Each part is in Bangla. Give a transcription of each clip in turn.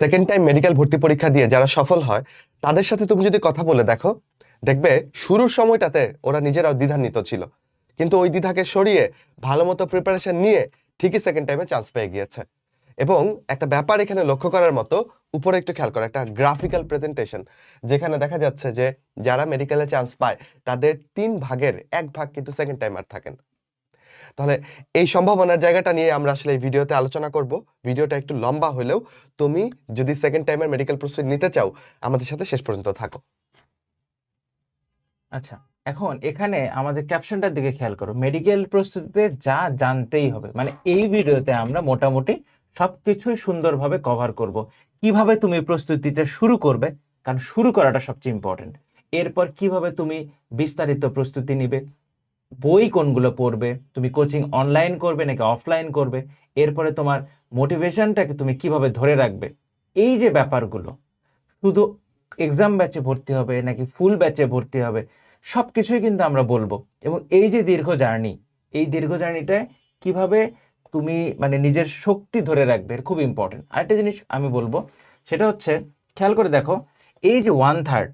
সেকেন্ড টাইম মেডিকেল ভর্তি পরীক্ষা দিয়ে যারা সফল হয় তাদের সাথে তুমি যদি কথা বলে দেখো, দেখবে শুরুর সময়টাতে ওরা নিজেরাও দ্বিধান্বিত ছিল, কিন্তু ওই দ্বিধাকে সরিয়ে ভালো মতো প্রিপারেশন নিয়ে ঠিকই সেকেন্ড টাইমে চান্স পেয়ে গিয়েছে। এবং একটা ব্যাপার এখানে লক্ষ্য করার মতো, উপরে একটু খেয়াল করো, একটা গ্রাফিক্যাল প্রেজেন্টেশন, যেখানে দেখা যাচ্ছে যে যারা মেডিকেলে চান্স পায় তাদের 3 ভাগের 1 ভাগ কিন্তু সেকেন্ড টাইমার থাকেন। তাহলে এই সম্ভাবনার জায়গাটা নিয়ে আমরা আসলে এই ভিডিওতে আলোচনা করব। ভিডিওটা একটু লম্বা হলেও তুমি যদি সেকেন্ড টাইমের মেডিকেল প্রস্তুতি নিতে চাও, আমাদের সাথে শেষ পর্যন্ত থাকো। আচ্ছা, এখন এখানে আমাদের ক্যাপশনটার দিকে খেয়াল করো, মেডিকেল প্রস্তুতিতে যা জানতেই হবে। মানে এই ভিডিওতে আমরা মোটামুটি সবকিছুই সুন্দরভাবে কভার করব। কিভাবে তুমি প্রস্তুতিটা শুরু করবে, কারণ শুরু করাটা সবচেয়ে ইম্পর্টেন্ট। এরপর কিভাবে তুমি বিস্তারিত প্রস্তুতি নিবে, বই কোনগুলো পড়বে, তুমি কোচিং অনলাইন করবে নাকি অফলাইন করবে, এরপরে তোমার মোটিভেশনটাকে তুমি কিভাবে ধরে রাখবে, এই যে ব্যাপারগুলো, শুধু এক্সাম ব্যাচে ভর্তি হবে নাকি ফুল ব্যাচে ভর্তি হবে, সব কিছুই কিন্তু আমরা বলবো। এবং এই যে দীর্ঘ জার্নি, এই দীর্ঘ জার্নিটায় কিভাবে তুমি মানে নিজের শক্তি ধরে রাখবে, খুব ইম্পর্টেন্ট। আরেকটা জিনিস আমি বলবো, সেটা হচ্ছে খেয়াল করে দেখো, এই যে 1/3,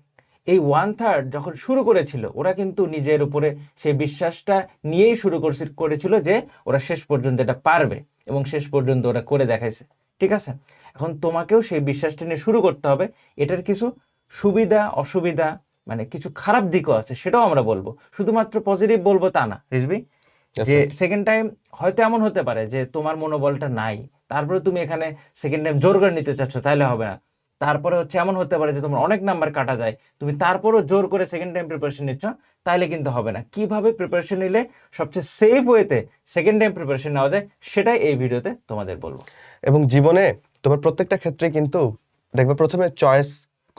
এই 1/3 যখন শুরু করেছিল, ওরা কিন্তু নিজের উপরে সেই বিশ্বাসটা নিয়েই শুরু করেছিল যে ওরা শেষ পর্যন্ত এটা পারবে, এবং শেষ পর্যন্ত ওরা করে দেখাইছে। ঠিক আছে, এখন তোমাকেও সেই বিশ্বাসটা নিয়ে শুরু করতে হবে। এটার কিছু সুবিধা অসুবিধা, মানে কিছু খারাপ দিকও আছে, সেটাও আমরা বলবো। শুধুমাত্র পজিটিভ বলবো তা না রিজভি, যে সেকেন্ড টাইম হয়তো এমন হতে পারে যে তোমার মনোবলটা নাই, তারপরে তুমি এখানে সেকেন্ড টাইম জোর করে নিতে চাচ্ছ, তাইলে হবে না। তারপরে হচ্ছে এমন হতে পারে যে তোমার অনেক নাম্বার কাটা যায়, তুমি তারপরও জোর করে সেকেন্ড টাইম প্রিপারেশন নিচ্ছ, তাইলে কিন্তু হবে না। কিভাবে প্রিপারেশন নিলে সবচেয়ে সেফ ওয়েতে সেকেন্ড টাইম প্রিপারেশন নেওয়া যায়, সেটাই এই ভিডিওতে তোমাদের বলবো। এবং জীবনে তোমার প্রত্যেকটা ক্ষেত্রে কিন্তু দেখবে প্রথমে চয়েস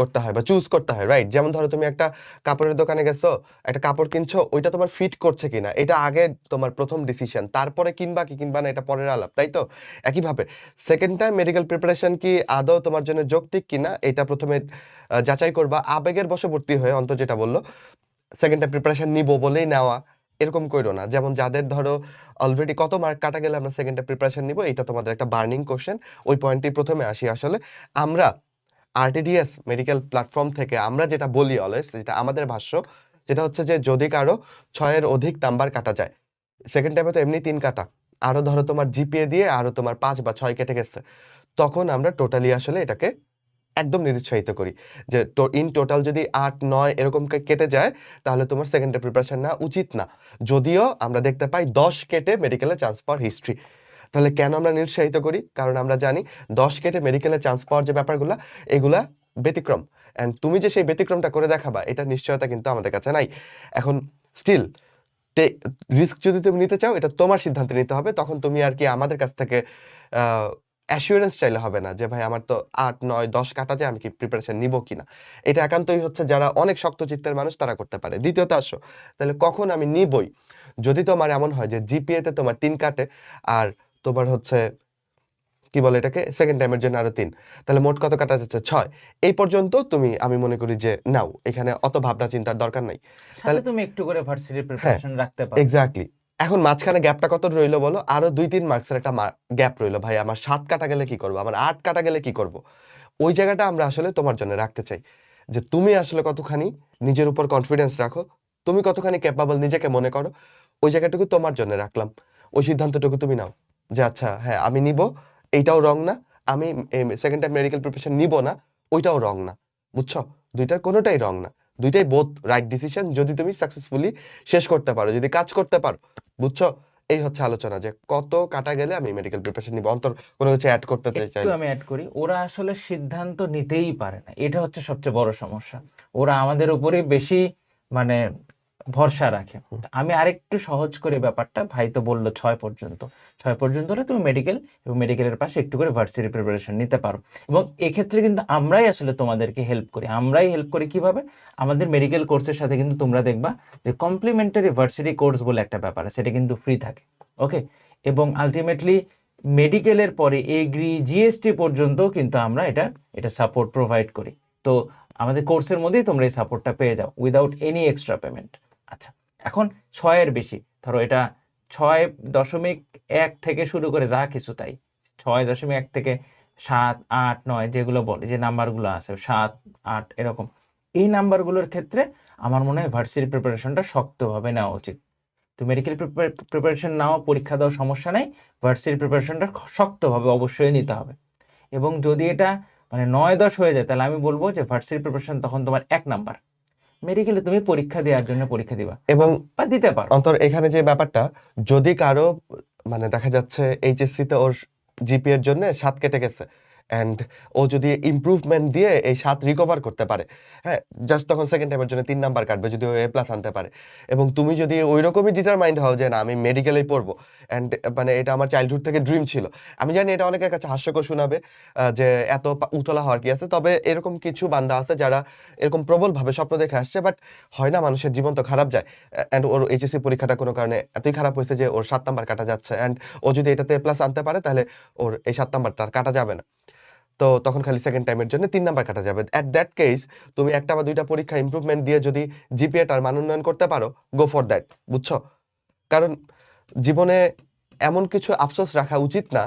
করতে হয় বা চুজ করতে হয়, রাইট? যেমন ধরো তুমি একটা কাপড়ের দোকানে গেছো, একটা কাপড় কিনছো, ওইটা তোমার ফিট করছে কিনা এটা আগে তোমার প্রথম ডিসিশন, তারপরে কিনবা কি কিনবা না এটা পরের আলাপ, তাই তো? একইভাবে সেকেন্ড টাইম মেডিকেল প্রিপারেশন কি আদৌ তোমার জন্য যৌক্তিক কিনা এটা প্রথমে যাচাই করবা। আবেগের বশবর্তী হয়ে অন্ত যেটা বললো সেকেন্ড টাইম প্রিপারেশন নিব বলেই নেওয়া, এরকম করো না। যেমন যাদের ধরো অলরেডি কত মার্ক কাটা গেলে আমরা সেকেন্ড টাইম প্রিপারেশন নিব, এটা তোমাদের একটা বার্নিং কোশ্চেন। ওই পয়েন্টটি প্রথমে আসি। আসলে আমরা আরটিডিএস মেডিকেল প্ল্যাটফর্ম থেকে আমরা যেটা বলি অলওয়েজ, যেটা আমাদের ভাষ্য, যেটা হচ্ছে যে যদি কারো 6-এর অধিক নাম্বার কাটা যায়, সেকেন্ড টাইমে তো এমনি 3 কাটা, আরো ধরো তোমার জিপিএ দিয়ে আরো তোমার 5 বা 6 কেটে গেছে, তখন আমরা টোটালি আসলে এটাকে একদম নিরুৎসাহিত করি যে ইন টোটাল যদি 8-9 এরকম কেটে যায়, তাহলে তোমার সেকেন্ড টাইম প্রিপারেশন নেওয়া উচিত না। যদিও আমরা দেখতে পাই 10 কেটে মেডিকেলে চান্স পাওয়ার হিস্ট্রি। তাহলে কেন আমরা নিরুৎসাহিত করি? কারণ আমরা জানি 10 কেটে মেডিকেলে চান্স পাওয়ার যে ব্যাপারগুলো, এগুলা ব্যতিক্রম। অ্যান্ড তুমি যে সেই ব্যতিক্রমটা করে দেখাবা, এটা নিশ্চয়তা কিন্তু আমাদের কাছে নাই। এখন স্টিল রিস্ক যদি তুমি নিতে চাও, এটা তোমার সিদ্ধান্তে নিতে হবে। তখন তুমি আর কি আমাদের কাছ থেকে অ্যাসিওরেন্স চাইলে হবে না যে ভাই আমার তো 8-9-10 কাটা যায়, আমি কি প্রিপারেশন নিব কিনা। এটা একান্তই হচ্ছে যারা অনেক শক্ত চিত্তের মানুষ তারা করতে পারে। দ্বিতীয়ত আসো, তাহলে কখন আমি নিবই? যদি তোমার এমন হয় যে জিপিএ তে তোমার 3 কাটে আর তোমার হচ্ছে কি বলে এটাকে সেকেন্ড টাইমের জন্য আরো 3, তাহলে মোট কত কাটা যাচ্ছে? 6। এই পর্যন্ত তুমি, আমি মনে করি যে নাও, এখানে অত ভাবনা চিন্তার দরকার নাই। সাথে তাহলে তুমি একটু করে ভার্সিটি হ্যাঁ, প্রিপারেশন রাখতে পারো। এক্স্যাক্টলি। এখন মাঝখানে গ্যাপটা কত রইলো বলো? আরো 2-3 মার্কসের একটা গ্যাপ রইলো। ভাই আমার 7 কাটা গেলে কি করব? আমার 8 কাটা গেলে কি করব? ওই জায়গাটা আমরা আসলে তোমার জন্য রাখতে চাই। যে তুমি আসলে কতখানি নিজের উপর কনফিডেন্স রাখো, তুমি কতখানি ক্যাপাবল নিজেকে মনে করো, ওই জায়গাটুকু তোমার জন্য রাখলাম। ওই সিদ্ধান্তটুকু তুমি নাও যে আচ্ছা হ্যাঁ আমি নিব, এইটাও রং না, আমি সেকেন্ড টাইম মেডিকেল প্রিপারেশন নিব না, ওইটাও রং না। বুঝছো? দুইটার কোনোটাই রং না। দুইটাই বোথ রাইট ডিসিশন, যদি তুমি সাকসেসফুলি শেষ করতে পারো, যদি কাজ করতে পারো। বুঝছো? এই হচ্ছে আলোচনা যে কত কাটা গেলে আমি মেডিকেল প্রিপারেশন নিব। অন্তর কোনো কিছু অ্যাড করতে একটু চাইলে আমি অ্যাড করি, ওরা আসলে সিদ্ধান্ত নিতেই পারে না, এটা হচ্ছে সবচেয়ে বড় সমস্যা। ওরা আমাদের উপরে বেশি মানে ভরসা রাখে। তা আমি আরেকটু সহজ করে ব্যাপারটা, ভাই তো বললো 6 পর্যন্ত, 6 পর্যন্ত হলে তুমি মেডিকেল এবং মেডিকেলের পাশে একটু করে ভার্সিটি প্রিপারেশন নিতে পারো। এবং এক্ষেত্রে কিন্তু আমরাই আসলে তোমাদেরকে হেল্প করি। আমরাই হেল্প করি কিভাবে? আমাদের মেডিকেল কোর্সের সাথে কিন্তু তোমরা দেখবা যে কমপ্লিমেন্টারি ভার্সিটি কোর্স বলে একটা ব্যাপার আছে, সেটা কিন্তু ফ্রি থাকে। ওকে, এবং আলটিমেটলি মেডিকেলের পরে এগ্রি জিএসটি পর্যন্ত কিন্তু আমরা এটা সাপোর্ট প্রোভাইড করি। তো আমাদের কোর্সের মধ্যেই তোমরা এই সাপোর্টটা পেয়ে যাও উইদাউট এনি এক্সট্রা পেমেন্ট। আচ্ছা, এখন 6-এর বেশি, ধরো এটা 6.1 থেকে শুরু করে যা কিছু তাই, 6.1 থেকে 7, 8, 9 যেগুলো বলে, যে নাম্বারগুলো আছে 7, 8 এরকম, এই নাম্বারগুলোর ক্ষেত্রে আমার মনে হয় ভার্সিটি প্রিপারেশনটা শক্তভাবে নেওয়া উচিত। তো মেডিকেল প্রিপারেশন নাও, পরীক্ষা দাও, সমস্যা নাই, ভার্সিটি প্রিপারেশনটা শক্তভাবে অবশ্যই নিতে হবে। এবং যদি এটা মানে 9-10 হয়ে যায়, তাহলে আমি বলবো যে ভার্সিটি প্রিপারেশন তখন তোমার 1 নাম্বার, মেডিকেলে তুমি পরীক্ষা দেওয়ার জন্য পরীক্ষা দিবা এবং বা দিতে পারো। অন্তর এখানে যে ব্যাপারটা, যদি কারো মানে দেখা যাচ্ছে এইচএসসি তে ওর জিপিএ এর জন্য 7 কেটে গেছে, অ্যান্ড ও যদি ইমপ্রুভমেন্ট দিয়ে এই 7 রিকভার করতে পারে, হ্যাঁ, জাস্ট তখন সেকেন্ড টাইমের জন্য 3 নাম্বার কাটবে যদি ও এ প্লাস আনতে পারে। এবং তুমি যদি ওই রকমই ডিটারমাইন্ড হও যে না আমি মেডিকেলেই পড়বো, অ্যান্ড মানে এটা আমার চাইল্ডহুড থেকে ড্রিম ছিল, আমি জানি এটা অনেকের কাছে হাস্যকর শোনাবে যে এত উতলা হওয়ার কি আছে, তবে এরকম কিছু বান্দা আছে যারা এরকম প্রবলভাবে স্বপ্ন দেখে আসছে, বাট হয় না, মানুষের জীবন তো খারাপ যায়, অ্যান্ড ওর এইচএসসি পরীক্ষাটা কোনো কারণে এতই খারাপ হয়েছে যে ওর 7 নাম্বার কাটা যাচ্ছে, অ্যান্ড ও যদি এটাতে প্লাস আনতে পারে তাহলে ওর এই 7 নাম্বারটা আর কাটা যাবে না। তো তখন খালি সেকেন্ড টাইমের জন্য 3 নাম্বার কাটা যাবে। এট দ্যাট কেস তুমি একটা বা দুইটা পরীক্ষা ইমপ্রুভমেন্ট দিয়ে যদি জিপিএটার মান উন্নয়ন করতে পারো, গো ফর দ্যাট, বুঝছো? কারণ জীবনে এমন কিছু আফসোস রাখা উচিত না,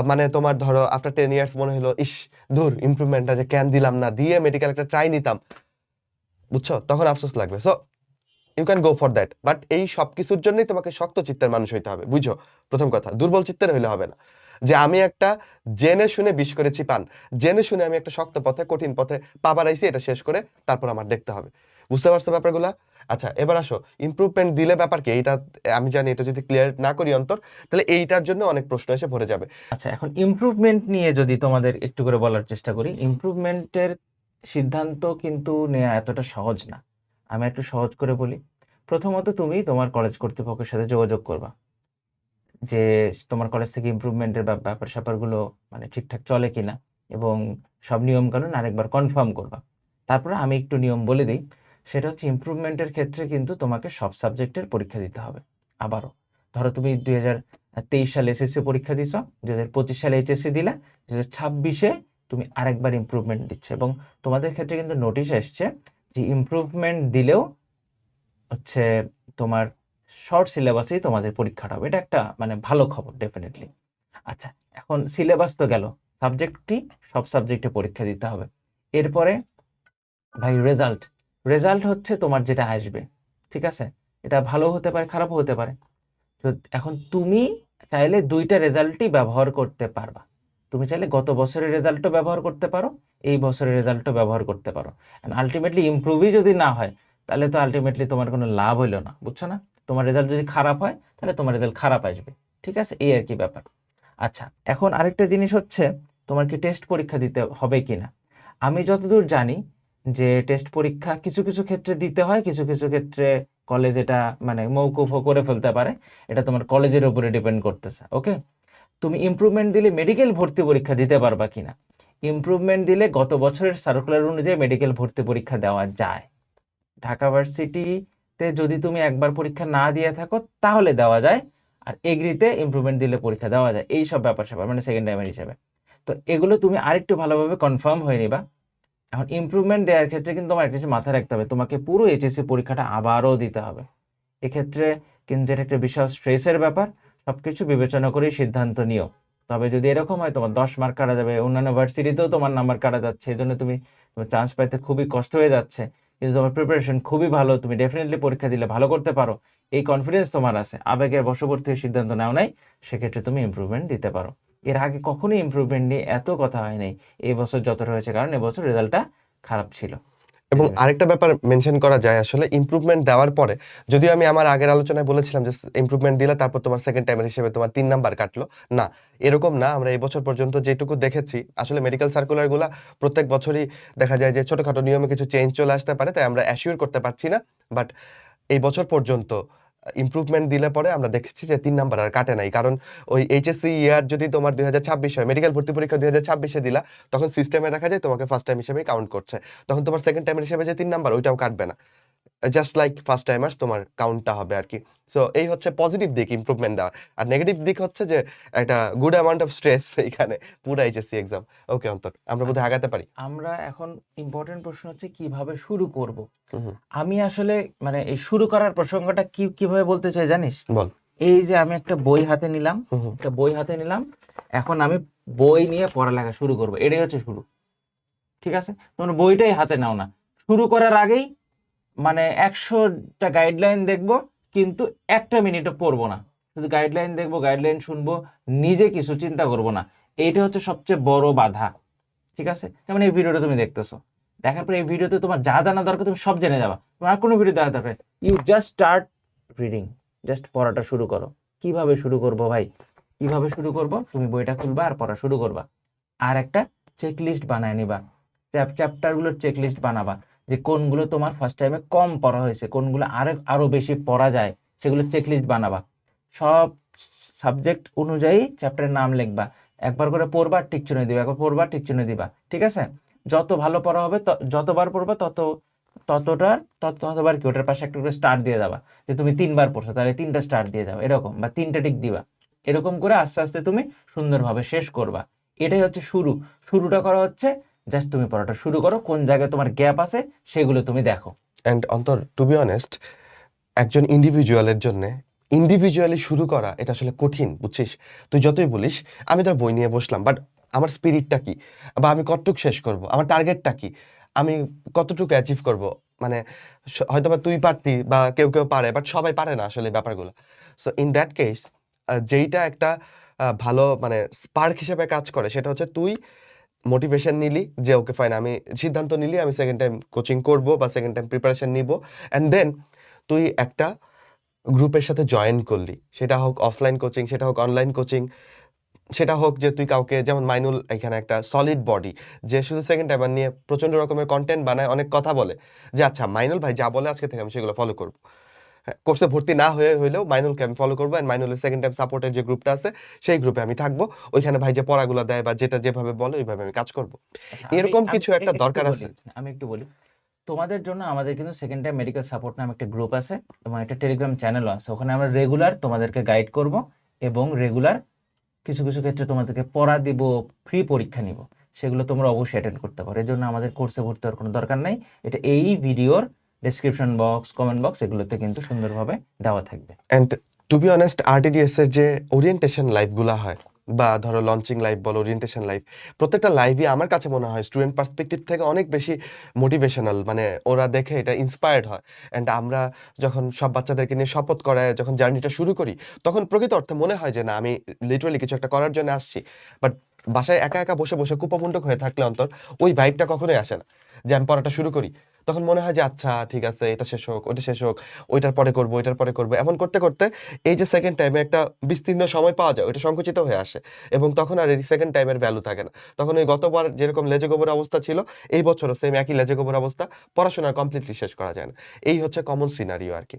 মানে তোমার ধরো আফটার 10 ইয়ার্স মনে হলো ইস ধুর ইমপ্রুভমেন্টটা যে কেন দিলাম না, দিয়ে মেডিকেল একটা ট্রাই নিতাম, বুঝছো? তখন আফসোস লাগবে। So you can go for that, but এই সব কিছুর জন্যই তোমাকে শক্ত চিত্তের মানুষ হইতে হবে, বুঝো? প্রথম কথা, দুর্বল চিত্তের হইলে হবে না। যে আমি একটা জেনে শুনে বিষ করেছি পান, জেনে শুনে আমি একটা শক্ত পথে কঠিন পথে পা বাড়াইছি, এটা শেষ করে তারপর আমার দেখতে হবে। বুঝতে পারছো ব্যাপারগুলা? আচ্ছা, এবার আসো ইমপ্রুভমেন্ট দিলে ব্যাপার কি, এইটা আমি জানি এটা যদি ক্লিয়ার না করি অন্তর, তাহলে এইটার জন্য অনেক প্রশ্ন এসে ভরে যাবে। আচ্ছা, এখন ইমপ্রুভমেন্ট নিয়ে যদি তোমাদের একটু করে বলার চেষ্টা করি, ইমপ্রুভমেন্টের সিদ্ধান্ত কিন্তু নেওয়া এতটা সহজ না। আমি একটু সহজ করে বলি। প্রথমত তুমি তোমার কলেজ কর্তৃপক্ষের সাথে যোগাযোগ করবা যে তোমার কলেজ থেকে ইমপ্রুভমেন্টের ব্যাপার স্যাপারগুলো মানে ঠিকঠাক চলে কিনা, এবং সব নিয়ম কানুন আরেকবার কনফার্ম করবা। তারপরে আমি একটু নিয়ম বলে দিই, সেটা হচ্ছে ইমপ্রুভমেন্টের ক্ষেত্রে কিন্তু তোমাকে সব সাবজেক্টের পরীক্ষা দিতে হবে। আবারও ধরো তুমি 2023 সালে এসএসসি পরীক্ষা দিছো, 2025 সালে এইচএসসি দিলা, 2026-এ তুমি আরেকবার ইমপ্রুভমেন্ট দিচ্ছ, এবং তোমাদের ক্ষেত্রে কিন্তু নোটিশ এসছে যে ইমপ্রুভমেন্ট দিলেও হচ্ছে তোমার শর্ট সিলেবাসেই তোমাদের পরীক্ষাটা হবে। এটা একটা মানে ভালো খবর ডেফিনেটলি। আচ্ছা, এখন সিলেবাস তো গেল, সাবজেক্ট কি? সব সাবজেক্টে পরীক্ষা দিতে হবে। এরপরে ভাই রেজাল্ট, রেজাল্ট হচ্ছে তোমার যেটা আসবে, ঠিক আছে? এটা ভালো হতে পারে, খারাপও হতে পারে। তো এখন তুমি চাইলে দুইটা রেজাল্টই ব্যবহার করতে পারবা। তুমি চাইলে গত বছরের রেজাল্টও ব্যবহার করতে পারো, এই বছরের রেজাল্টও ব্যবহার করতে পারো। আলটিমেটলি ইমপ্রুভই যদি না হয়, তাহলে তো আলটিমেটলি তোমার কোনো লাভ হইলো না, বুঝছো না? তোমার রেজাল্ট যদি খারাপ হয়, তাহলে তোমার রেজাল্ট খারাপ আসবে, ঠিক আছে? এই আর কি ব্যাপার। আচ্ছা, এখন আরেকটা জিনিস হচ্ছে তোমার কি টেস্ট পরীক্ষা দিতে হবে কিনা। আমি যতদূর জানি যে টেস্ট পরীক্ষা কিছু কিছু ক্ষেত্রে দিতে হয়, কিছু কিছু ক্ষেত্রে কলেজ এটা মানে মৌকুফও করে ফেলতে পারে। এটা তোমার কলেজের উপরে ডিপেন্ড করতেছে। ওকে, তুমি ইমপ্রুভমেন্ট দিলে মেডিকেল ভর্তি পরীক্ষা দিতে পারবা কিনা। ইমপ্রুভমেন্ট দিলে গত বছরের সার্কুলার অনুযায়ী মেডিকেল ভর্তি পরীক্ষা দেওয়া যায়। ঢাকা ভার্সিটিতে যদি তুমি একবার পরীক্ষা না দিয়ে থাকো তাহলে দেওয়া যায়, আর এগ্রিতে ইমপ্রুভমেন্ট দিলে পরীক্ষা দেওয়া যায়। এই সব ব্যাপার স্যাপার মানে সেকেন্ড টাইমের হিসেবে। তো এগুলো তুমি আরেকটু ভালোভাবে কনফার্ম হয়ে নিবা। এখন ইমপ্রুভমেন্ট দেওয়ার ক্ষেত্রে কিন্তু তোমার একটা কিছু মাথায় রাখতে হবে, তোমাকে পুরো এইচএসসি পরীক্ষাটা আবারও দিতে হবে। এক্ষেত্রে কিন্তু এটা একটা বিশাল স্ট্রেসের ব্যাপার। সবকিছু বিবেচনা করেই সিদ্ধান্ত নিও। তবে যদি এরকম হয় তোমার 10 মার্ক কাটা যাবে, অন্যান্য ভার্সিটিতেও তোমার নাম্বার কাটা যাচ্ছে, এই জন্য তুমি তোমার চান্স পাইতে খুবই কষ্ট হয়ে যাচ্ছে, কিন্তু তোমার প্রিপারেশন খুবই ভালো, তুমি ডেফিনেটলি পরীক্ষা দিলে ভালো করতে পারো, এই কনফিডেন্স তোমার আছে, আবেগের বশবর্তী হয়ে সিদ্ধান্ত নাও নাই, সেক্ষেত্রে তুমি ইমপ্রুভমেন্ট দিতে পারো। এর আগে কখনোই ইমপ্রুভমেন্ট নিয়ে এত কথা হয় নাই এই বছর যতটা হয়েছে, কারণ এবছর রেজাল্টটা খারাপ ছিল। এবং আরেকটা ব্যাপার মেনশন করা যায় আসলে, ইমপ্রুভমেন্ট দেওয়ার পরে, যদিও আমি আমার আগের আলোচনায় বলেছিলাম যে ইমপ্রুভমেন্ট দিলে তারপর তোমার সেকেন্ড টাইমের হিসেবে তোমার 3 নাম্বার কাটলো, না, এরকম না। আমরা এই বছর পর্যন্ত যেটুকু দেখেছি, আসলে মেডিকেল সার্কুলারগুলা প্রত্যেক বছরই দেখা যায় যে ছোটখাটো নিয়মে কিছু চেঞ্জ চলে আসতে পারে, তাই আমরা অ্যাসিওর করতে পারছি না। বাট এই বছর পর্যন্ত ইমপ্রুভমেন্ট দিলে পরে আমরা দেখেছি যে 3 নাম্বার আর কাটে নাই। কারণ ওই এইচএসসি ইয়ার যদি তোমার 2026 হয়, মেডিকেল ভর্তি পরীক্ষা 2026-এ দিলা, তখন সিস্টেমে দেখা যায় তোমাকে ফার্স্ট টাইম হিসেবেই কাউন্ট করছে। তখন তোমার সেকেন্ড টাইমের হিসেবে যে 3 নাম্বার ওইটাও কাটবে না। জাস্ট লাইক ফার্স্ট টাইমার্স তোমার কাউন্টটা হবে আরকি। সো এই হচ্ছে পজিটিভ দিক ইমপ্রুভমেন্ট দেওয়ার। আর নেগেটিভ দিক হচ্ছে যে একটা গুড অ্যামাউন্ট অফ স্ট্রেস এইখানে পুরা এইচএসসি এক্সাম। ওকে অন্তর, আমরা বোধহয় আগাতে পারি। আমরা এখন ইম্পর্টেন্ট প্রশ্ন হচ্ছে কিভাবে শুরু করব। হুম, হুম। আমি আসলে মানে এই শুরু করার প্রসঙ্গটা কিভাবে বলতে চাই জানিস? বল। এই যে আমি একটা বই হাতে নিলাম, হুম, হুম। একটা বই হাতে নিলাম, এখন আমি বই নিয়ে পড়ালেখা শুরু করবো, এটাই হচ্ছে শুরু। ঠিক আছে, তোমরা বইটাই হাতে নাও না, শুরু করার আগেই মানে 100টা গাইডলাইন দেখবো, কিন্তু একটা মিনিটও পড়বো না, শুধু গাইডলাইন দেখবো, গাইডলাইন শুনবো, নিজে কিছু চিন্তা করবো না। এইটা হচ্ছে সবচেয়ে বড় বাধা। ঠিক আছে, যেমন এই ভিডিওটা তুমি দেখতেছো, দেখার পরে এই ভিডিওতে তোমার যা জানা দরকার তুমি সব জেনে যাবা, তোমার আর কোনো ভিডিও দেখা দরকার, you just start reading, just পড়াটা শুরু করো। কিভাবে শুরু করবো ভাই, কিভাবে শুরু করবো? তুমি বইটা খুলবা আর পড়া শুরু করবা, আর একটা চেকলিস্ট বানায় নিবা, চ্যাপ্টারগুলোর চেকলিস্ট বানাবা, যে কোনগুলো তোমার ফার্স্ট টাইমে কম পড়া হয়েছে, কোনগুলো আরো বেশি পড়া যায়, সেগুলো চেকলিস্ট বানাবা। সব সাবজেক্ট অনুযায়ী চ্যাপ্টারের নাম লিখবা, একবার করে পড়বা টিক চিহ্ন দিবা, একবার পড়বা টিক চিহ্ন দিবা। ঠিক আছে, যত ভালো পড়া হবে যতবার পড়বা ততবার কি ওটার পাশে একটা করে স্টার দিয়ে যাবা, যে তুমি 3বার পড়ছো তাহলে 3টা স্টার দিয়ে যাও, এরকম, বা 3টা টিক দিবা। এরকম করে আস্তে আস্তে তুমি সুন্দরভাবে শেষ করবা। এটাই হচ্ছে শুরু। শুরুটা করা হচ্ছে জাস্ট তুমি পড়াটা শুরু করো, কোন জায়গায় তোমার গ্যাপ আছে সেগুলো তুমি দেখো। অ্যান্ড অন্তর, টু বি অনেস্ট, একজন ইন্ডিভিজুয়ালের জন্য ইন্ডিভিজুয়ালি শুরু করা এটা আসলে কঠিন, বুঝছিস? তুই যতই বলিস আমি তোর বই নিয়ে বসলাম, বাট আমার স্পিরিটটা কি, বা আমি কতটুকু শেষ করব, আমার টার্গেটটা কি, আমি কতটুকু অ্যাচিভ করব, মানে হয়তো বা তুই পারতি বা কেউ কেউ পারে, বাট সবাই পারে না আসলে এই ব্যাপারগুলো। সো ইন দ্যাট কেস যেইটা একটা ভালো মানে স্পার্ক হিসেবে কাজ করে সেটা হচ্ছে তুই মোটিভেশন নিলি যে ওকে ফাইন, আমি সিদ্ধান্ত নিলি আমি সেকেন্ড টাইম কোচিং করব বা সেকেন্ড টাইম প্রিপারেশন নিব, অ্যান্ড দেন তুই একটা গ্রুপের সাথে জয়েন করলি, সেটা হোক অফলাইন কোচিং, সেটা হোক অনলাইন কোচিং, সেটা হোক যে তুই কাউকে, যেমন মাইনুল এখানে একটা সলিড বডি, যে শুধু সেকেন্ড টাইমার নিয়ে প্রচণ্ড রকমের কন্টেন্ট বানায়, অনেক কথা বলে, যে আচ্ছা মাইনুল ভাই যা বলে আজকে থেকে আমি সেগুলো ফলো করবো। হ্যাঁ, কোর্সে ভর্তি না হলেও মাইনুলকে আমি ফলো করবো, অ্যান্ড মাইনুলের সেকেন্ড টাইম সাপোর্টের যে গ্রুপটা আছে সেই গ্রুপে আমি থাকবো, ওইখানে ভাই যে পড়াগুলো দেয় বা যেটা যেভাবে বলে ওইভাবে আমি কাজ করবো। আচ্ছা, এরকম কিছু একটা একটু দরকার বলি, আছে। আমি একটু বলি, তোমাদের জন্য আমাদের কিন্তু সেকেন্ড টাইম মেডিকেল সাপোর্ট নামে একটা গ্রুপ আছে এবং একটা টেলিগ্রাম চ্যানেলও আছে, ওখানে আমরা রেগুলার তোমাদেরকে গাইড করব এবং রেগুলার কিছু কিছু ক্ষেত্রে তোমাদেরকে পড়া দিব, ফ্রি পরীক্ষা নিব, সেগুলো তোমরা অবশ্যই অ্যাটেন্ড করতে পারো। এর জন্য আমাদের কোর্সে ভর্তি হওয়ার কোনো দরকার নাই, এটা এই ভিডিওর ডেসক্রিপশন বক্স, কমেন্ট বক্স এগুলোতে কিন্তু সুন্দরভাবে দেওয়া থাকবে। And to be honest, RTDS এর যে ওরিয়েন্টেশন লাইভগুলো হয়, বা ধরো লঞ্চিং লাইভ বলো, ওরিয়েন্টেশন লাইভ, প্রত্যেকটা লাইভই আমার কাছে মনে হয় স্টুডেন্ট পার্সপেক্টিভ থেকে অনেক বেশি মোটিভেশনাল, মানে ওরা দেখে এটা ইন্সপায়ার্ড হয়। অ্যান্ড আমরা যখন সব বাচ্চাদেরকে নিয়ে শপথ করায় যখন জার্নিটা শুরু করি, তখন প্রকৃত অর্থে মনে হয় যে না, আমি লিটারালি কিছু একটা করার জন্য আসছি। বাট বাসায় একা একা বসে বসে কুপমুন্ডক হয়ে থাকলে অন্তর ওই ভাইবটা কখনোই আসে না যে আমি পড়াটা শুরু করি। তখন মনে হয় যে আচ্ছা ঠিক আছে, এটা শেষ হোক, ওইটা শেষ হোক, ওইটার পরে করবো, ওইটার পরে করবো, এমন করতে করতে এই যে সেকেন্ড টাইমে একটা বিস্তীর্ণ সময় পাওয়া যায়, ওইটা সংকুচিত হয়ে আসে, এবং তখন আর এই সেকেন্ড টাইমের ভ্যালু থাকে না। তখন ওই গতবার যেরকম লেজে গোবর অবস্থা ছিল, এই বছরও সেম একই লেজে গোবর অবস্থা, পড়াশোনা কমপ্লিটলি শেষ করা যায় না। এই হচ্ছে কমন সিনারিও আর কি।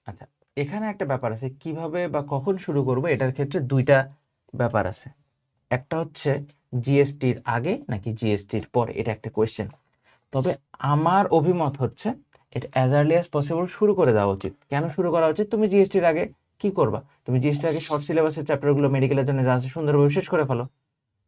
আচ্ছা, এখানে একটা ব্যাপার আছে, কিভাবে বা কখন শুরু করব, এটার ক্ষেত্রে দুইটা ব্যাপার আছে। একটা হচ্ছে জিএসটির আগে নাকি জিএসটির পরে, এটা একটা কোয়েশ্চেন। তবে আমার অভিমত হচ্ছে এটা অ্যাজ আর্লি অ্যাজ পসিবল শুরু করে দেওয়া উচিত। কেন শুরু করা উচিত? তুমি জিএসটির আগে কি করবা? তুমি জিএসটির আগে শর্ট সিলেবাসের চ্যাপ্টারগুলো মেডিকেলের জন্য যা আছে সুন্দরভাবে শেষ করে ফেলো,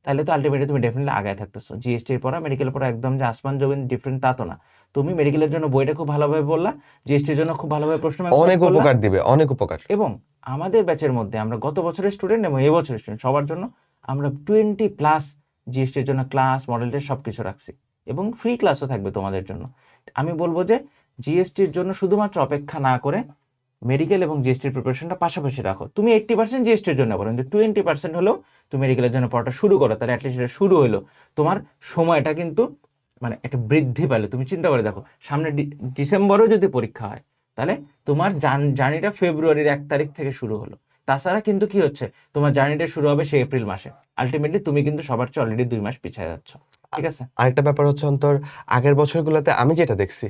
তাহলে তো আলটিমেটলি তুমি ডেফিনেটলি আগায় থাকতেছো। জিএসটির পড়া মেডিকেল পড়া একদম যে আসমান জমিন ডিফারেন্ট তা তো না। তুমি মেডিকেলের জন্য বইটা খুব ভালোভাবে বললা, জিএসটির জন্য খুব ভালোভাবে প্রশ্ন ব্যাংক অনেক করলা, উপকার দিবে, অনেক উপকার। এবং আমাদের ব্যাচের মধ্যে আমরা গত বছরের স্টুডেন্ট এবং এই বছরের স্টুডেন্ট সবার জন্য আমরা 20+ জিএসটির জন্য ক্লাস, মডেল টেস্ট সব কিছু রাখছি, এবং ফ্রি ক্লাসও থাকবে তোমাদের জন্য। আমি বলবো যে জিএসটির জন্য শুধুমাত্র অপেক্ষা না করে মেডিকেল এবং জিএসটির প্রিপারেশনটা পাশাপাশি রাখো। তুমি 80% জিএসটির জন্য করো, কিন্তু 20% হলেও তুমি মেডিকেলের জন্য পড়াটা শুরু করো, তাহলে অ্যাটলিস্ট এটা শুরু হলো, তোমার সময়টা কিন্তু মানে একটা বৃদ্ধি পেলো। তুমি চিন্তা করে দেখো, সামনে ডিসেম্বরেও যদি পরীক্ষা হয়, তাহলে তোমার জার্নিটা ফেব্রুয়ারির 1 তারিখ থেকে শুরু হলো। তাছাড়া কিন্তু কি হচ্ছে, তোমার জার্নিটা শুরু হবে সেই এপ্রিল মাসে, আলটিমেটলি তুমি কিন্তু সবার চেয়ে অলরেডি 2 মাস পিছিয়ে যাচ্ছ। ঠিক আছে, আরেকটা ব্যাপার হচ্ছে অন্তর, আগের বছরগুলোতে আমি যেটা দেখছি,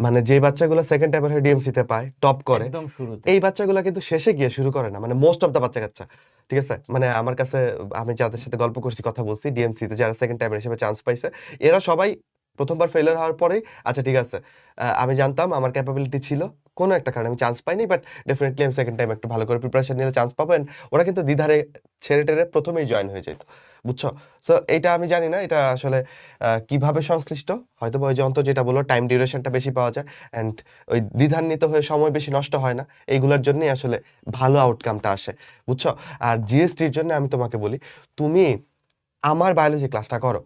মানে যে বাচ্চাগুলো সেকেন্ড টাইমে ডিএমসিতে পায়, টপ করে, একদম শুরুতে। এই বাচ্চাগুলো কিন্তু শেষে গিয়ে শুরু করে না, মানে মোস্ট অফ দ্য বাচ্চা কাচ্চা। ঠিক আছে, মানে আমার কাছে, আমি যাদের সাথে গল্প করছি, কথা বলছি ডিএমসিতে যারা সেকেন্ড টাইমের হিসেবে চান্স পাইছে, এরা সবাই প্রথমবার ফেলিয়ার হওয়ার পরেই আচ্ছা ঠিক আছে, আমি জানতাম আমার ক্যাপাবিলিটি ছিল, কোনো একটা কারণে আমি চান্স পাইনি, বাট ডেফিনেটলি আমি সেকেন্ড টাইম একটু ভালো করে প্রিপারেশন নিলে চান্স পাবো। And ওরা কিন্তু দ্বিধারে ছেড়ে টেরে প্রথমেই জয়েন হয়ে যেত। বুঝছো? সো এটা আমি জানি না এটা আসলে কিভাবে সংশ্লিষ্ট। হয়তোবা ওই যে অন্তর যেটা বলল টাইম ডিউরেশনটা বেশি পাওয়া যায় অ্যান্ড ওই দ্বিধান্বিত হয়ে সময় বেশি নষ্ট হয় না। এইগুলোর জন্যই আসলে ভালো আউটকামটা আসে। বুঝছো? আর জিএসটির জন্য আমি তোমাকে বলি, তুমি আমার বায়োলজি ক্লাসটা করো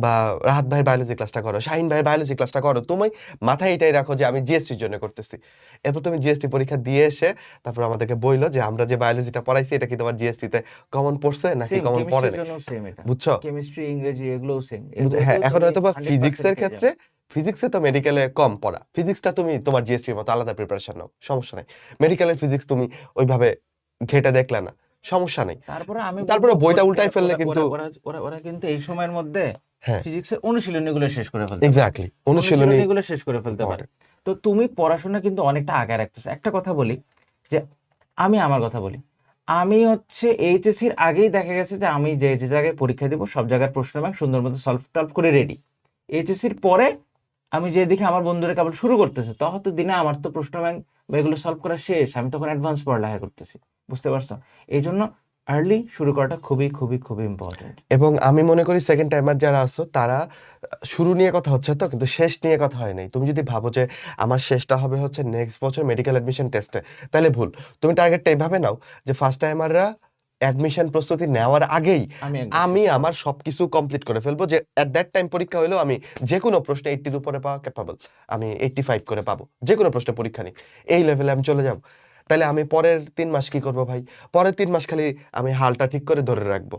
বা রাহাত ভাইয়ের বায়োলজি ক্লাসটা করো, শাহিন ভাইয়ের বায়োলজি ক্লাসটা করো। তুমি মাথায় এটাই রাখো যে আমি জিএসটির জন্য করতেছি। এরপর তুমি জিএসটি পরীক্ষা দিয়ে এসে তারপর আমাদেরকে বইলো যে আমরা যে বায়োলজিটা পড়াইছি এটা কি তোমার জিএসটিতে কমন পড়ছে নাকি সেম কমন পড়ে কেমিস্ট্রির নাই। জন্য সেম এটা, বুঝছো? কেমিস্ট্রি, ইংরেজি এগুলোও সেম, হ্যাঁ, এগুলোতেও এখন তুমি হয়তোবা 100% ফিজিক্সের পেয়ে যাবে। ক্ষেত্রে ফিজিক্সে তো মেডিকেলে কম পড়া। ফিজিক্সটা তুমি তোমার জিএসটির মতো আলাদা প্রিপারেশন নাও। সমস্যা নাই। মেডিকেলের ফিজিক্স তুমি ওইভাবে ঘেঁটে দেখলা না। সমস্যা নেই। তারপরে আমি বলবো তারপরে বইটা উল্টায় ফেললে ওরা কিন্তু ওরা ওরা ওরা ওরা কিন্তু এই সময়ের মধ্যে হ্যাঁ, ফিজিক্সের অনুশীলনীগুলো শেষ করে ফেলতে পারে, এক্সাক্টলি। অনুশীলনী অনুশীলনীগুলো শেষ করে ফেলতে পারে। ইম্পোর্টেন্ট। তো তুমি পড়াশোনা কিন্তু অনেকটা আগায় রাখতেছো। একটা কথা বলি যে আমি আমার কথা বলি, আমি হচ্ছে এইচএসসির আগেই দেখা গেছে যে আমি যে যে জায়গায় পরীক্ষা দিব সব জায়গার প্রশ্ন ব্যাংক সুন্দর মতো সলভ টলভ করে রেডি। এইচএসসির পরে আমি যে দেখি আমার বন্ধুরা কেবল শুরু করতেছে, তখন তো দিনে আমার তো প্রশ্ন ব্যাংক বা এগুলো সলভ করা শেষ, আমি তখন অ্যাডভান্স পড়ালেখা করতেছি। বুঝতে পারছো? এই জন্য আর্লি শুরু করাটা খুবই খুবই খুবই ইম্পর্টেন্ট। এবং আমি মনে করি সেকেন্ড টাইমার যারা আছো তারা শুরু নিয়ে কথা হচ্ছে তো কিন্তু শেষ নিয়ে কথা হয় নাই। তুমি যদি ভাবো যে আমার শেষটা হবে হচ্ছে নেক্সট বছর মেডিকেল অ্যাডমিশন টেস্টে, তাহলে ভুল। তুমি টার্গেটটা এইভাবে নাও যে ফার্স্ট টাইমাররা অ্যাডমিশন প্রস্তুতি নেওয়ার আগেই আমি একবার আমি শেষ করব। আমার সবকিছু কমপ্লিট করে ফেলবো, যে এট দ্যাট টাইম পরীক্ষা হলেও আমি যে কোনো প্রশ্নে 80 উপরে পাওয়া ক্যাপাবল, আমি 85 করে পাবো যে কোনো প্রশ্নে পরীক্ষা নিই, এই লেভেলে আমি চলে যাব। তাহলে আমি পরের 3 মাস কি করব ভাই? পরের 3 মাস খালি আমি হালটা ঠিক করে ধরে রাখবো,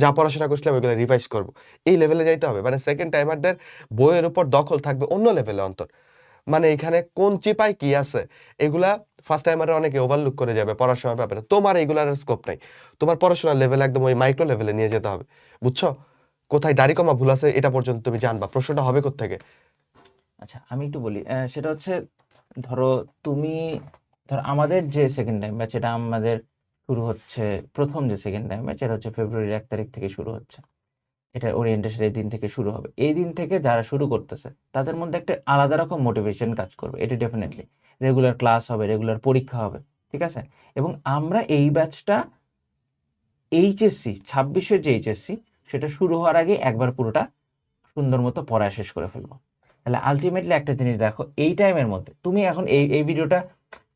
যা পড়াশোনা করছিলাম ওইগুলো রিভাইজ করব। এই লেভেলে যাইতে হবে। মানে সেকেন্ড টাইমারদের বইয়ের উপর দখল থাকবে অন্য লেভেলে অন্তর। মানে এখানে কোন চিপায় কি আছে এগুলা ফার্স্ট টাইমারে অনেকে ওভারলুক করে যাবে পড়াশোনার ব্যাপারে। তোমার এইগুলার স্কোপ নাই। তোমার পড়াশোনার লেভেল একদম ওই মাইক্রো লেভেলে নিয়ে যেতে হবে। বুঝছো? কোথায় দাড়ি কমা ভুল আছে এটা পর্যন্ত তুমি জানবা। প্রশ্নটা হবে কোত্থেকে? আচ্ছা আমি একটু বলি, সেটা হচ্ছে ধরো তুমি, ধরো আমাদের যে সেকেন্ড টাইম ব্যাচ এটা আমাদের শুরু হচ্ছে, প্রথম যে সেকেন্ড টাইম ব্যাচ এটা হচ্ছে ফেব্রুয়ারির 1 তারিখ থেকে শুরু হচ্ছে। এটা ওরিয়েন্টেশন এই দিন থেকে শুরু হবে। এই দিন থেকে যারা শুরু করতেছে তাদের মধ্যে একটা আলাদা রকম মোটিভেশন কাজ করবে, এটা ডেফিনেটলি। রেগুলার ক্লাস হবে, রেগুলার পরীক্ষা হবে, ঠিক আছে? এবং আমরা এই ব্যাচটা এইচএসসি 26-এর যে এইচএসসি সেটা শুরু হওয়ার আগে একবার পুরোটা সুন্দর মতো পড়া শেষ করে ফেলবো। তাহলে আলটিমেটলি একটা জিনিস দেখো, এই টাইমের মধ্যে তুমি এখন এই ভিডিওটা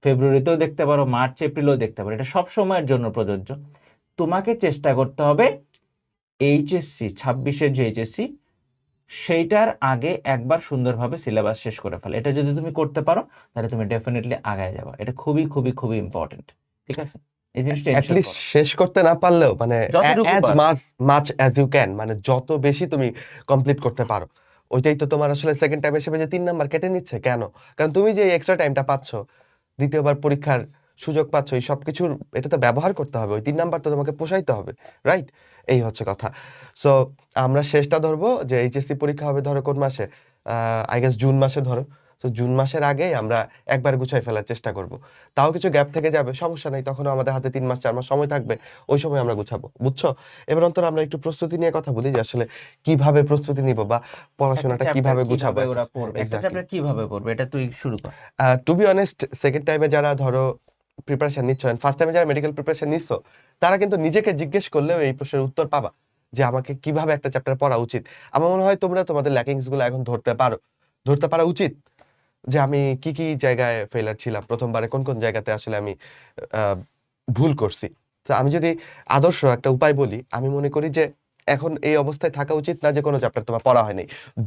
ফেব্রুয়ারিতেও দেখতে পারো, মার্চ এপ্রিলেও দেখতে পারো, এটা সব সময়ের জন্য প্রযোজ্য। তোমাকে চেষ্টা করতে হবে এইচএসসি 26-এর যে এইচএসসি সেইটার আগে একবার সুন্দরভাবে সিলেবাস শেষ করে ফেলো। এটা যদি তুমি করতে পারো তাহলে তুমি ডেফিনেটলি আগায় যাবে। এটা খুবই খুবই খুবই ইম্পর্টেন্ট, ঠিক আছে? এই জিনিসটা এট এনশিওর লিস্ট করো শেষ করতে না পারলেও মানে যতটুকু অ্যাজ পারো। মাচ অ্যাজ ইউ ক্যান, মানে যত বেশি তুমি কমপ্লিট করতে পারো। ওইটাই তো তোমার আসলে সেকেন্ড টাইম হিসেবে যে 3 নাম্বার কেটে নিচ্ছে কেন? কারণ তুমি যে এক্সট্রা টাইমটা পাচ্ছ, দ্বিতীয়বার পরীক্ষার সুযোগ পাচ্ছ, এই সবকিছুর এটা তো ব্যবহার করতে হবে। ওই 3 নাম্বার তো তোমাকে পোষাইতে হবে, রাইট? এই হচ্ছে কথা। সো আমরা শেষটা ধরবো যে এইচএসসি পরীক্ষা হবে ধরো কোন মাসে? আই গেস জুন মাসে ধরো। তো জুন মাসের আগেই আমরা একবার গুছাই ফেলার চেষ্টা করব। তাও কিছু গ্যাপ থেকে যাবে, সমস্যা নাই। তখনও আমাদের হাতে 3 মাস 4 মাস সময় থাকবে। ওই সময় আমরা গুছাবো। বুঝছো? এবার অন্তর আমরা একটু প্রস্তুতি নিয়ে কথা বলি যে আসলে কিভাবে প্রস্তুতি নিব বা একটা পড়াশোনাটা চ্যাপ্টার কিভাবে গুছাবো কিভাবে একটা। ওরা হ্যাঁ, পড়বে, একটা এক্সাক্টলি। চ্যাপ্টার কিভাবে পড়বে, এটা তুই শুরু কর। টু বি অনেস্ট সেকেন্ড টাইমে যারা ধরো প্রিপারেশন নিচ্ছ, ফার্স্ট টাইমে যারা মেডিকেল প্রিপারেশন নিচ্ছ, তারা কিন্তু নিজেকে জিজ্ঞেস করলেও এই প্রশ্নের উত্তর পাবা যে আমাকে কিভাবে একটা চ্যাপ্টার পড়া উচিত। আমার মনে হয় তোমরা তোমাদের ল্যাকিংস গুলো এখন ধরতে পারো, ধরতে পারা উচিত যে আমি কি কি জায়গায় ফেলার ছিলাম, প্রথমবারে কোন কোন জায়গাতে আসলে আমি আহ, ভুল করছি। তো আমি যদি আদর্শ একটা উপায় বলি, আমি মনে করি যে এখন এই অবস্থায় থাকা উচিত না যে কোনো চ্যাপ্টার তোমার পড়া হয়নি।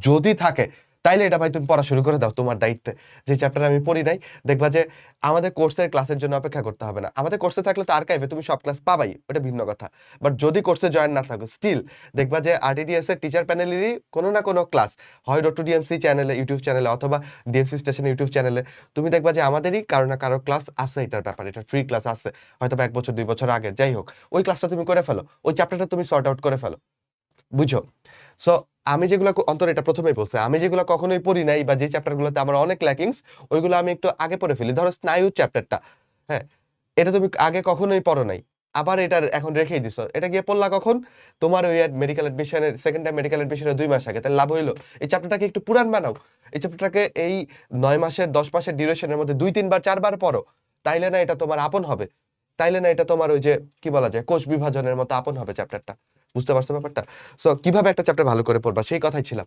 যদি থাকে তাইলে এটা ভাই তুমি পড়া শুরু করে দাও তোমার দায়িত্বে। যে চ্যাপ্টার আমি পড়ি নাই, দেখবা যে আমাদের কোর্সের ক্লাসের জন্য অপেক্ষা করতে হবে না। আমাদের কোর্সে থাকলে তো আর্কাইভে তুমি সব ক্লাস পাবাই, ওটা ভিন্ন কথা। বাট যদি কোর্সে জয়েন না থাকো, স্টিল দেখবা যে আরটিডিএস এর টিচার প্যানেলেরই কোনো না কোনো ক্লাস হয় ডটু ডিএমসি চ্যানেলে, ইউটিউব চ্যানেলে, অথবা ডিএমসি স্টেশন ইউটিউব চ্যানেলে তুমি দেখবা যে আমাদেরই কারো না কারো ক্লাস আছে এটার ব্যাপারে, এটা ফ্রি ক্লাস আছে, হয়তো 1 বছর 2 বছর আগের, যাই হোক ওই ক্লাসটা তুমি করে ফেলো, ওই চ্যাপ্টারটা তুমি সর্ট আউট করে ফেলো। বুঝো? সো আমি যেগুলো অন্তর এটা প্রথমেই বলছে, আমি যেগুলো কখনোই পড়ি নাই বা যে চ্যাপ্টারগুলোতে আমার অনেক ল্যাকিংস, ওইগুলো আমি একটু আগে পড়ে ফেলি। ধরো স্নায়ু চ্যাপ্টারটা, হ্যাঁ, এটা তুমি আগে কখনোই পড়ো নাই, আবার এটার এখন রেখেই দিছো, এটা গিয়ে পড়লা কখন? তোমার ওই মেডিকেল অ্যাডমিশনের সেকেন্ড টাইম মেডিকেল অ্যাডমিশনের 2 মাস আগে। তাহলে লাভ হইলো? এই চ্যাপ্টারটাকে একটু পুরান বানাও, এই চ্যাপ্টারটাকে এই 9 মাসের 10 মাসের ডিউরেশনের মধ্যে 2-3 বার 4 বার পড়ো। তাইলে না এটা তোমার আপন হবে, তাইলে না এটা তোমার ওই যে কি বলা যায় কোষ বিভাজনের মতো আপন হবে চ্যাপ্টারটা। বুঝতে পারছো ব্যাপারটা? সো কিভাবে একটা চ্যাপ্টার ভালো করে পড়বা সেই কথাই ছিলাম।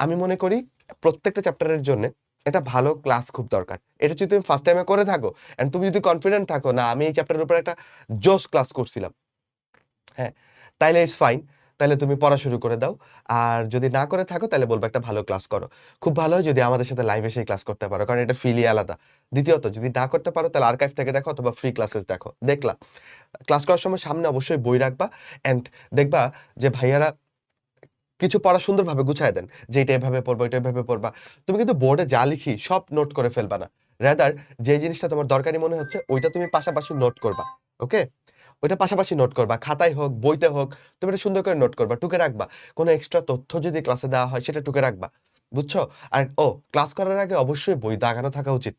আমি মনে করি প্রত্যেকটা চ্যাপ্টারের জন্য একটা ভালো ক্লাস খুব দরকার। এটা যদি তুমি ফার্স্ট টাইমে করে থাকো এন্ড তুমি যদি কনফিডেন্ট থাকো না আমি এই চ্যাপ্টারের উপর একটা জোস ক্লাস করছিলাম, হ্যাঁ, তাইলে ইটস ফাইন। তাইলে তুমি পড়া শুরু করে দাও। আর যদি না করে থাকো তাইলে বলবো একটা ভালো ক্লাস করো। খুব ভালো হয় যদি আমাদের সাথে লাইভে এসে ক্লাস করতে পারো। কারণ এটা ফিলই আলাদা। দ্বিতীয়ত যদি না করতে পারো তাহলে আর্কাইভ থেকে দেখো অথবা ফ্রি ক্লাসেস দেখো। দেখলা। ক্লাস করার সময় সামনে অবশ্যই বই রাখবা অ্যান্ড দেখবা যে ভাইয়ারা কিছু পড়া সুন্দরভাবে গুছায় দেন। যে এটা এভাবে পড়বা, এটা এভাবে পড়বা। তুমি কিন্তু বোর্ডে যা লিখি সব নোট করে ফেলবা না। রাদার যে জিনিসটা তোমার দরকারি মনে হচ্ছে ওইটা তুমি পাশাপাশি নোট করবা। ওকে? ওইটা পাশাপাশি নোট করবা। খাতায় হোক, বইতে হোক, তুমি এটা সুন্দর করে নোট করবা, টুকে রাখবা। কোনো এক্সট্রা তথ্য যদি ক্লাসে দেওয়া হয় সেটা টুকে রাখবা। বুঝছো? আর ক্লাস করার আগে অবশ্যই বই দাগানো থাকা উচিত।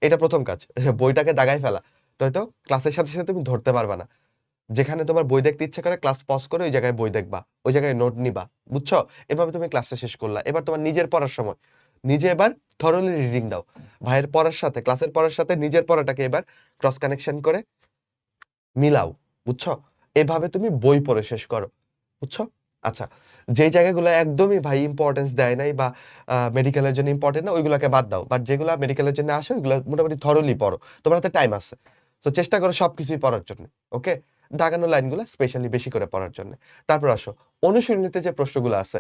এটা ১ম কাজ। বইটাকে দাগায় ফেলা। নয়তো ক্লাসের সাথে, সাথে তুমি ধরতে পারবা না। যেখানে তোমার বই দেখতে ইচ্ছে করে ক্লাস পজ করে ওই জায়গায় বই দেখবা। ওই জায়গায় নোট নিবা। বুঝছো? এভাবে তুমি ক্লাসটা শেষ করলা। এবার তোমার নিজের পড়ার সময়। নিজে এবার থরলি রিডিং দাও। ভাইয়ের পড়ার সাথে, ক্লাসের পড়ার সাথে নিজের পড়াটাকে এবার ক্রস কানেকশন করে মিলাও। বুঝছো? এভাবে তুমি বই পড়ে শেষ করো। বুঝছো? আচ্ছা। যেই জায়গাগুলো একদমই ভাই ইম্পোর্টেন্স দেয় নাই বা মেডিকেলের জন্য ইম্পোর্টেন্ট না ওইগুলোকে বাদ দাও। বাট যেগুলা মেডিকেলের জন্য আসে ওইগুলো মোটামুটি থরলি পড়ো। তোমার হাতে টাইম আছে। সো চেষ্টা করো সবকিছুই পড়ার জন্য। ওকে? দাগানো লাইনগুলো স্পেশালি বেশি করে পড়ার জন্য। তারপর আসো অনুশীলনীতে যে প্রশ্নগুলো আছে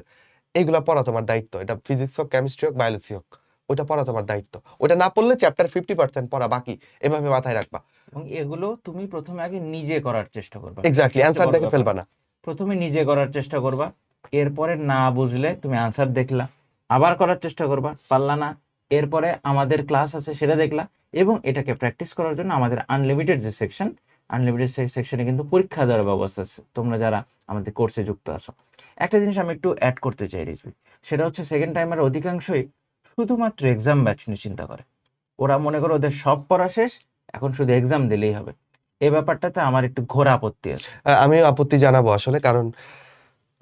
এগুলা পড়া তোমার দায়িত্ব। এটা ফিজিক্স হোক, কেমিস্ট্রি হোক, বায়োলজি হোক। ওইটা পড়া তোমার দায়িত্ব। ওইটা না পড়লে চ্যাপ্টার 50% পড়া বাকি। এভাবে মাথায় রাখবা। এবং এগুলো তুমি প্রথমে আগে নিজে করার চেষ্টা করবা। এক্সাক্টলি সবচেয়ে অ্যান্সার বড় দেখে ব্যাপার। ফেলবা না। প্রথমে নিজে করার চেষ্টা করবা, এরপরে না বুঝলে তুমি আনসার দেখলা, আবার করার চেষ্টা করবা, পারলা না, এরপরে আমাদের ক্লাস আছে সেটা দেখলা, এবং এটাকে প্র্যাকটিস করার জন্য আমাদের আনলিমিটেড যে সেকশন, আনলিমিটেড সেকশনে কিন্তু পরীক্ষা দেওয়ার ব্যবস্থা আছে, তোমরা যারা আমাদের কোর্সে যুক্ত আছো। একটা জিনিস আমি একটু অ্যাড করতে চাই রিজভি, সেটা হচ্ছে সেকেন্ড টাইমের অধিকাংশই শুধুমাত্র এক্সাম ব্যাচ নিয়ে চিন্তা করে। ওরা মনে করো ওদের সব পড়া শেষ, এখন শুধু এক্সাম দিলেই হবে। এই ব্যাপারটাতে আমার একটু ঘোর আপত্তি আছে। আমিও আপত্তি জানাবো আসলে কারণ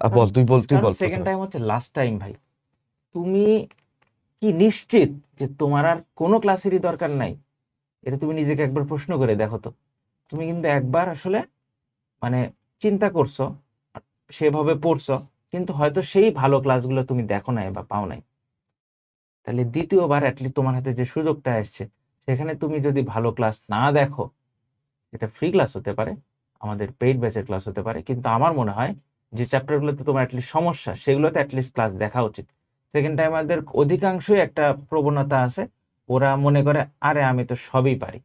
কারণ বল তুই বল সেকেন্ড ১ম এ। টাইম হচ্ছে লাস্ট টাইম ভাই। তুমি কি নিশ্চিত যে তোমার আর কোনো ক্লাসেরই দরকার নাই? এটা তুমি নিজেকে একবার প্রশ্ন করে দেখো তো। তুমি কিন্তু একবার আসলে মানে চিন্তা করছো, আর সেভাবে পড়ছো, কিন্তু হয়তো সেই ভালো ক্লাসগুলো তুমি দেখো নাই বা পাও নাই। তাহলে দ্বিতীয়বার অ্যাটলিস্ট তোমার হাতে যে সুযোগটা আসছে, সেখানে তুমি যদি ভালো ক্লাস না দেখো, এটা ফ্রি ক্লাস হতে পারে, আমাদের পেইড ব্যাচের ক্লাস হতে পারে, কিন্তু আমার মনে হয় যে চ্যাপ্টারগুলোতে তোমার অ্যাটলিস্ট সমস্যা, সেগুলোতে অ্যাটলিস্ট ক্লাস দেখা উচিত। সেকেন্ড টাইমারদের অধিকাংশই একটা প্রবণতা আছে, ওরা মনে করে আরে আমি তো সবই পারি।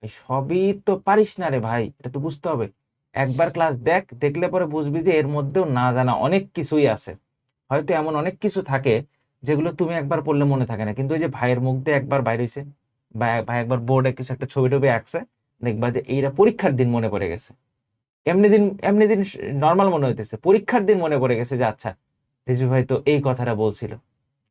এই সবই তো পারিস না রে ভাই, এটা তো বুঝতে হবে। একবার ক্লাস দেখ, দেখলে পরে বুঝবি যে এর মধ্যেও না জানা অনেক কিছুই আছে। হয়তো এমন অনেক কিছু থাকে যেগুলো তুমি একবার পড়লে মনে থাকে না, কিন্তু ওই যে ভাইয়ের মুখ দিয়ে একবার বাইর হইছে, বা ভাই একবার বোর্ডে কিছু একটা ছবি টবি আঁকছে, দেখবা যে এইটা পরীক্ষার দিন মনে পড়ে গেছে। এমনি দিন নর্মাল মনে হইতেছে, পরীক্ষার দিন মনে পড়ে গেছে যে আচ্ছা, রিজু ভাই তো এই কথাটা বলছিল।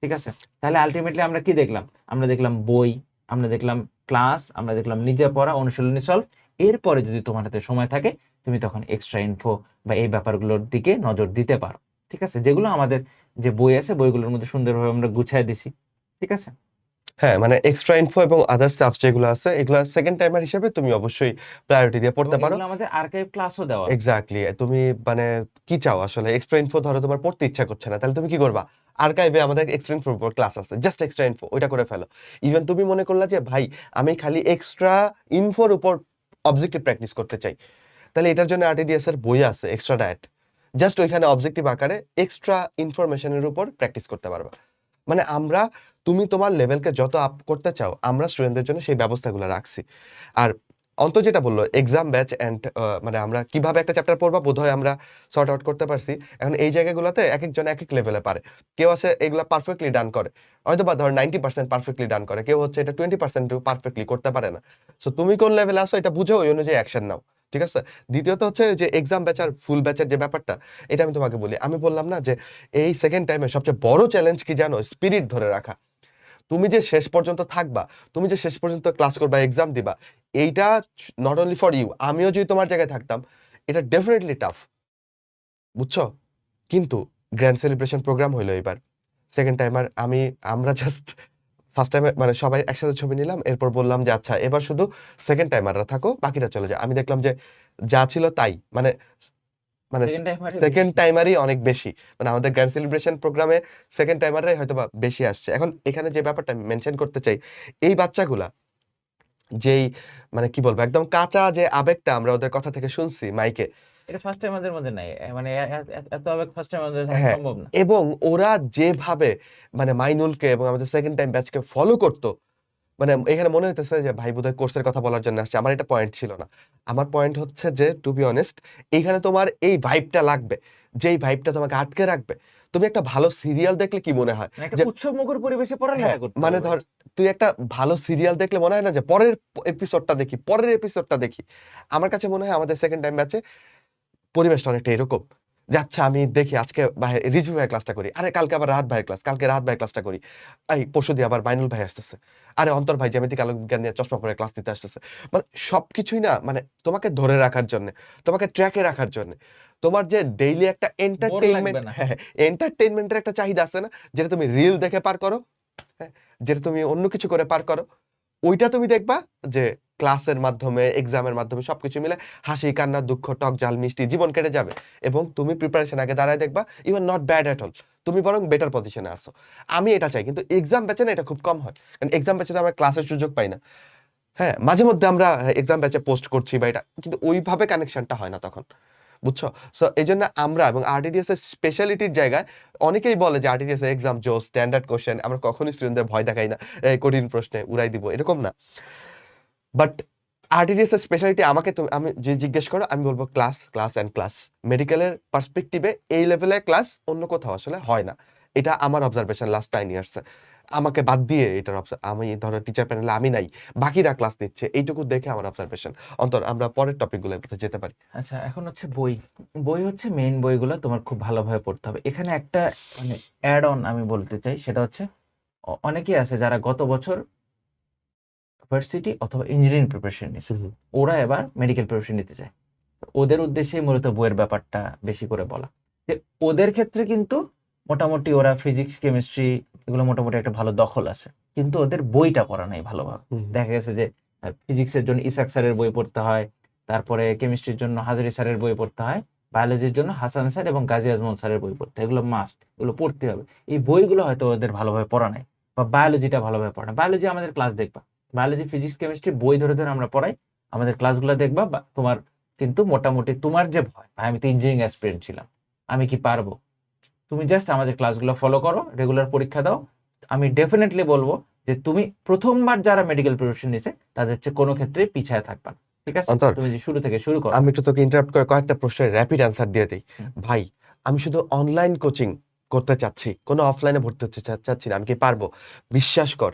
ঠিক আছে? তাহলে আলটিমেটলি আমরা কি দেখলাম? আমরা দেখলাম বই, আমরা দেখলাম ক্লাস, আমরা দেখলাম নিজে পড়া, অনুশীলনী সলভ। এরপরে যদি তোমার হাতে সময় থাকে, তুমি তখন এক্সট্রা ইনফো বা এই ব্যাপারগুলোর দিকে নজর দিতে পারো। ঠিক আছে? যেগুলো আমাদের যে বই আছে, বইগুলোর মধ্যে সুন্দরভাবে আমরা গুছায় দিছি। ঠিক আছে? হ্যাঁ, মানে এক্সট্রা ইনফো এবং আদার স্টাফ যেগুলো আছে এগুলা সেকেন্ড টাইমার হিসেবে তুমি অবশ্যই প্রায়োরিটি দিয়ে এবং পড়তে পারো। এগুলো আমাদের আর্কাইভ ক্লাসও দেওয়া আছে। এক্সাক্টলি। তুমি মানে কি চাও আসলে? এক্সট্রা ইনফো ধরো তোমার পড়তে ইচ্ছা করছে না। তাহলে তুমি কি করবা? আর্কাইভে আমাদের এক্সট্রা ইনফোর উপর ক্লাস আছে। জাস্ট এক্সট্রা ইনফো ওইটা করে ফেলো। ইভেন তুমি মনে করলা যে ভাই আমি খালি এক্সট্রা ইনফোর উপর অবজেক্টিভ প্র্যাকটিস করতে চাই। তাহলে এটার জন্য আরটিডিএস এর বই আছে এক্সট্রা ডায়েট। জাস্ট ওইখানে অবজেক্টিভ আকারে এক্সট্রা ইনফরমেশনের উপর প্র্যাকটিস করতে পারবা। মানে তুমি তোমার লেভেলকে যত আপ করতে চাও, আমরা স্টুডেন্টদের জন্য সেই ব্যবস্থাগুলো রাখছি। আর অন্ত যেটা বলল এক্সাম ব্যাচ অ্যান্ড মানে আমরা কিভাবে একটা চ্যাপ্টার পড়বা বোধহয় আমরা সর্ট আউট করতে পারছি। এখন এই জায়গাগুলোতে একেকজন একেক লেভেলে পারে। কেউ আছে এগুলা পারফেক্টলি ডান করে। হয়তোবা ধর 90% পারফেক্টলি ডান করে। কেউ হচ্ছে এটা 20% পারফেক্টলি করতে পারে না। সো তুমি কোন লেভেলে আছো এটা বুঝে ওই অনুযায়ী অ্যাকশন নাও। ঠিক আছে? দ্বিতীয়ত হচ্ছে যে এক্সাম ব্যাচ আর ফুল ব্যাচের যে ব্যাপারটা, এটা আমি তোমাকে বলি। আমি বললাম না যে এই সেকেন্ড টাইমে সবচেয়ে বড় চ্যালেঞ্জ কি জানো? স্পিরিট ধরে রাখা। তুমি যে শেষ পর্যন্ত থাকবা, তুমি যে শেষ পর্যন্ত ক্লাস করবা, এক্সাম দিবা, এইটা নট অনলি ফর ইউ। আমিও যদি তোমার জায়গায় থাকতাম, এটা ডেফিনিটলি টাফ। বুঝছো? কিন্তু গ্র্যান্ড সেলিব্রেশন প্রোগ্রাম হইলো এবার। সেকেন্ড টাইমার আমরা জাস্ট ফার্স্ট টাইমে মানে সবাই একসাথে ছবি নিলাম। এরপর বললাম যে আচ্ছা এবার শুধু সেকেন্ড টাইমাররা থাকো, বাকিরা চলে যায়। আমি দেখলাম যে যা ছিল তাই। মানে মানে সেকেন্ড টাইমারই সেকেন্ড বেশি। টাইমারই অনেক বেশি। মানে আমাদের গ্র্যান্ড সেলিব্রেশন প্রোগ্রামে সেকেন্ড টাইমাররাই হয়তোবা বেশি আসছে। এখন এখানে যে ব্যাপারটা আমি মেনশন করতে চাই, এই বাচ্চাগুলা যেই মানে কি বলবো একদম কাঁচা যে আবেগটা আমরা ওদের কথা থেকে শুনছি মাইকে, এটা ফার্স্ট টাইমারদের মধ্যে নাই। মানে এত আবেগ ফার্স্ট টাইমারদের থাকা হ্যাঁ, সম্ভব না। এবং ওরা যেভাবে মানে মাইনুলকে এবং আমাদের সেকেন্ড টাইম ব্যাচকে ফলো করতো, মানে এখানে মনে হইতেছে যে ভাই বোধহয় কোর্সের কথা বলার জন্য আসছে। আমার এটা পয়েন্ট ছিল না। আমার পয়েন্ট হচ্ছে যে টু বি অনেস্ট এইখানে তোমার এই ভাইবটা লাগবে। যেই ভাইবটা তোমাকে আটকে রাখবে। তুমি একটা ভালো সিরিয়াল দেখলে কি মনে হয়? মানে একটা যে উৎসবমুখর পরিবেশে হ্যাঁ, পড়ালেখা করতে মানে হবে ভাই। ধর তুই একটা ভালো সিরিয়াল দেখলে মনে হয় না যে পরের এপিসোডটা দেখি, পরের এপিসোডটা দেখি। আমার কাছে মনে হয় আমাদের সেকেন্ড টাইম ব্যাচে পরিবেশটা অনেকটা এরকম। যে আচ্ছা আমি দেখি আজকে রিজভী ভাইয়ের ক্লাসটা করি। আরে কালকে আবার রাহাত ভাইয়ের ক্লাস, কালকে রাহাত ভাইয়ের ক্লাসটা করি। এই পরশুদিন আবার মাইনুল ভাই আসতেছে। আরে অন্তর ভাই জ্যামিতিক আলোকবিজ্ঞান নিয়ে চশমা পরে ক্লাস দিতে আসতেছে। মানে সবকিছুই না মানে তোমাকে ধরে রাখার জন্যে, তোমাকে ট্র্যাকে রাখার জন্যে। তোমার যে ডেইলি একটা বোর এন্টারটেইনমেন্ট লাগবে না। হ্যাঁ, এন্টারটেইনমেন্টের একটা চাহিদা আছে না? যেটা তুমি রিল দেখে পার করো, হ্যাঁ? যেটা তুমি অন্য কিছু করে পার করো। ওইটা তুমি দেখবা যে ক্লাসের মাধ্যমে, এক্সামের মাধ্যমে সবকিছু মিলে হাসি, কান্না, দুঃখ, টক, ঝাল, মিষ্টি জীবন কেটে যাবে এবং তুমি প্রিপারেশন আগে দাঁড়ায় দেখবা you are not bad at all. তুমি বরং বেটার পজিশনে আছো। আমি এটা চাই। কিন্তু এক্সাম ব্যাচে না এটা খুব কম হয়। কারণ এক্সাম ব্যাচে তো আমরা ক্লাসের সুযোগ পাই না। হ্যাঁ, মাঝে মধ্যে আমরা এক্সাম ব্যাচে পোস্ট করছি বা এটা কিন্তু ওইভাবে কানেকশনটা হয় না তখন। বুঝছো? সো এইজন্য আমরা এবং আরটিডিএস এর স্পেশালিটির জায়গায় অনেকেই বলে যে আরটিডিএস এর এক্সাম জোস, স্ট্যান্ডার্ড কোয়েশ্চেন আমরা কখনোই স্টুডেন্টদের ভয় দেখাই না। কঠিন প্রশ্নে উড়াই দিব এরকম না। বাট আরটিডিএস এর স্পেশালিটি আমাকে আমি যে জিজ্ঞেস করো আমি বলবো ক্লাস, ক্লাস অ্যান্ড ক্লাস। মেডিকেলের পার্সপেক্টিভে এই লেভেলের ক্লাস অন্য কোথাও আসলে হয় না। এটা আমার অবজারভেশন লাস্ট 9 ইয়ার্স এ। আমাকে বাদ দিয়ে এটার আমি ধরো টিচার প্যানেলে আমি নাই। বাকিরা ক্লাস নিচ্ছে। এইটুকু দেখে আমার অবজারভেশন। অন্তর আমরা পরের টপিকগুলোর কথা যেতে পারি। আচ্ছা, এখন হচ্ছে বই। বই হচ্ছে মেইন বইগুলো তোমার খুব ভালোভাবে পড়তে হবে। এখানে একটা মানে অ্যাড অন আমি বলতে চাই, সেটা হচ্ছে অনেকেই আছে যারা গত বছর ভার্সিটি অথবা ইঞ্জিনিয়ারিং প্রিপারেশন নিছে। ওরা এবার মেডিকেল প্রিপারেশন নিতে চায়। তো ওদের উদ্দেশ্যেই মূলত বইয়ের ব্যাপারটা বেশি করে বলা। যে ওদের ক্ষেত্রে কিন্তু মোটামুটি ওরা ফিজিক্স, কেমিস্ট্রি এগুলো মোটামুটি একটা ভালো দখল আছে। কিন্তু ওদের বইটা পড়া নাই ভালোভাবে। দেখা গেছে যে ফিজিক্সের জন্য ইসাক স্যারের বই পড়তে হয়, তারপরে কেমিস্ট্রির জন্য হাজারি স্যারের বই পড়তে হয়, বায়োলজির জন্য হাসান স্যার এবং গাজী আজমল স্যারের বই পড়তে হয়। এগুলো মাস্ট, এগুলো পড়তে হবে। এই বইগুলো হয়তো ওদের ভালোভাবে পড়া নাই বা বায়োলজিটা ভালোভাবে পড়া নাই। বায়োলজি আমাদের ক্লাস দেখবা, বায়োলজি, ফিজিক্স, কেমিস্ট্রি বই ধরে ধরে আমরা পড়াই। আমাদের ক্লাসগুলো দেখবা বা তোমার কিন্তু মোটামুটি তোমার যে ভয়, ভাই আমি তো ইঞ্জিনিয়ারিং অ্যাসপিরেন্ট ছিলাম, আমি কি পারবো? তুমি জাস্ট আমাদের ক্লাসগুলো ফলো করো, রেগুলার পরীক্ষা দাও। আমি ডেফিনেটলি বলবো যে তুমি প্রথমবার যারা মেডিকেল প্রিপারেশন নিছে তাদের চেয়ে কোনো ক্ষেত্রেই পিছায় থাকবা না। ঠিক আছে? অন্তর তুমি যে শুরু থেকে শুরু করো। আমি একটু তোকে ইন্টারাপ্ট করে কয়েকটা প্রশ্নের র‍্যাপিড অ্যান্সার দিয়ে দেই। হুম। ভাই, আমি শুধু অনলাইন কোচিং করতে চাচ্ছি। কোনো অফলাইনে ভর্তি হতে চাচ্ছি না। আমি কি পারবো? বিশ্বাস কর,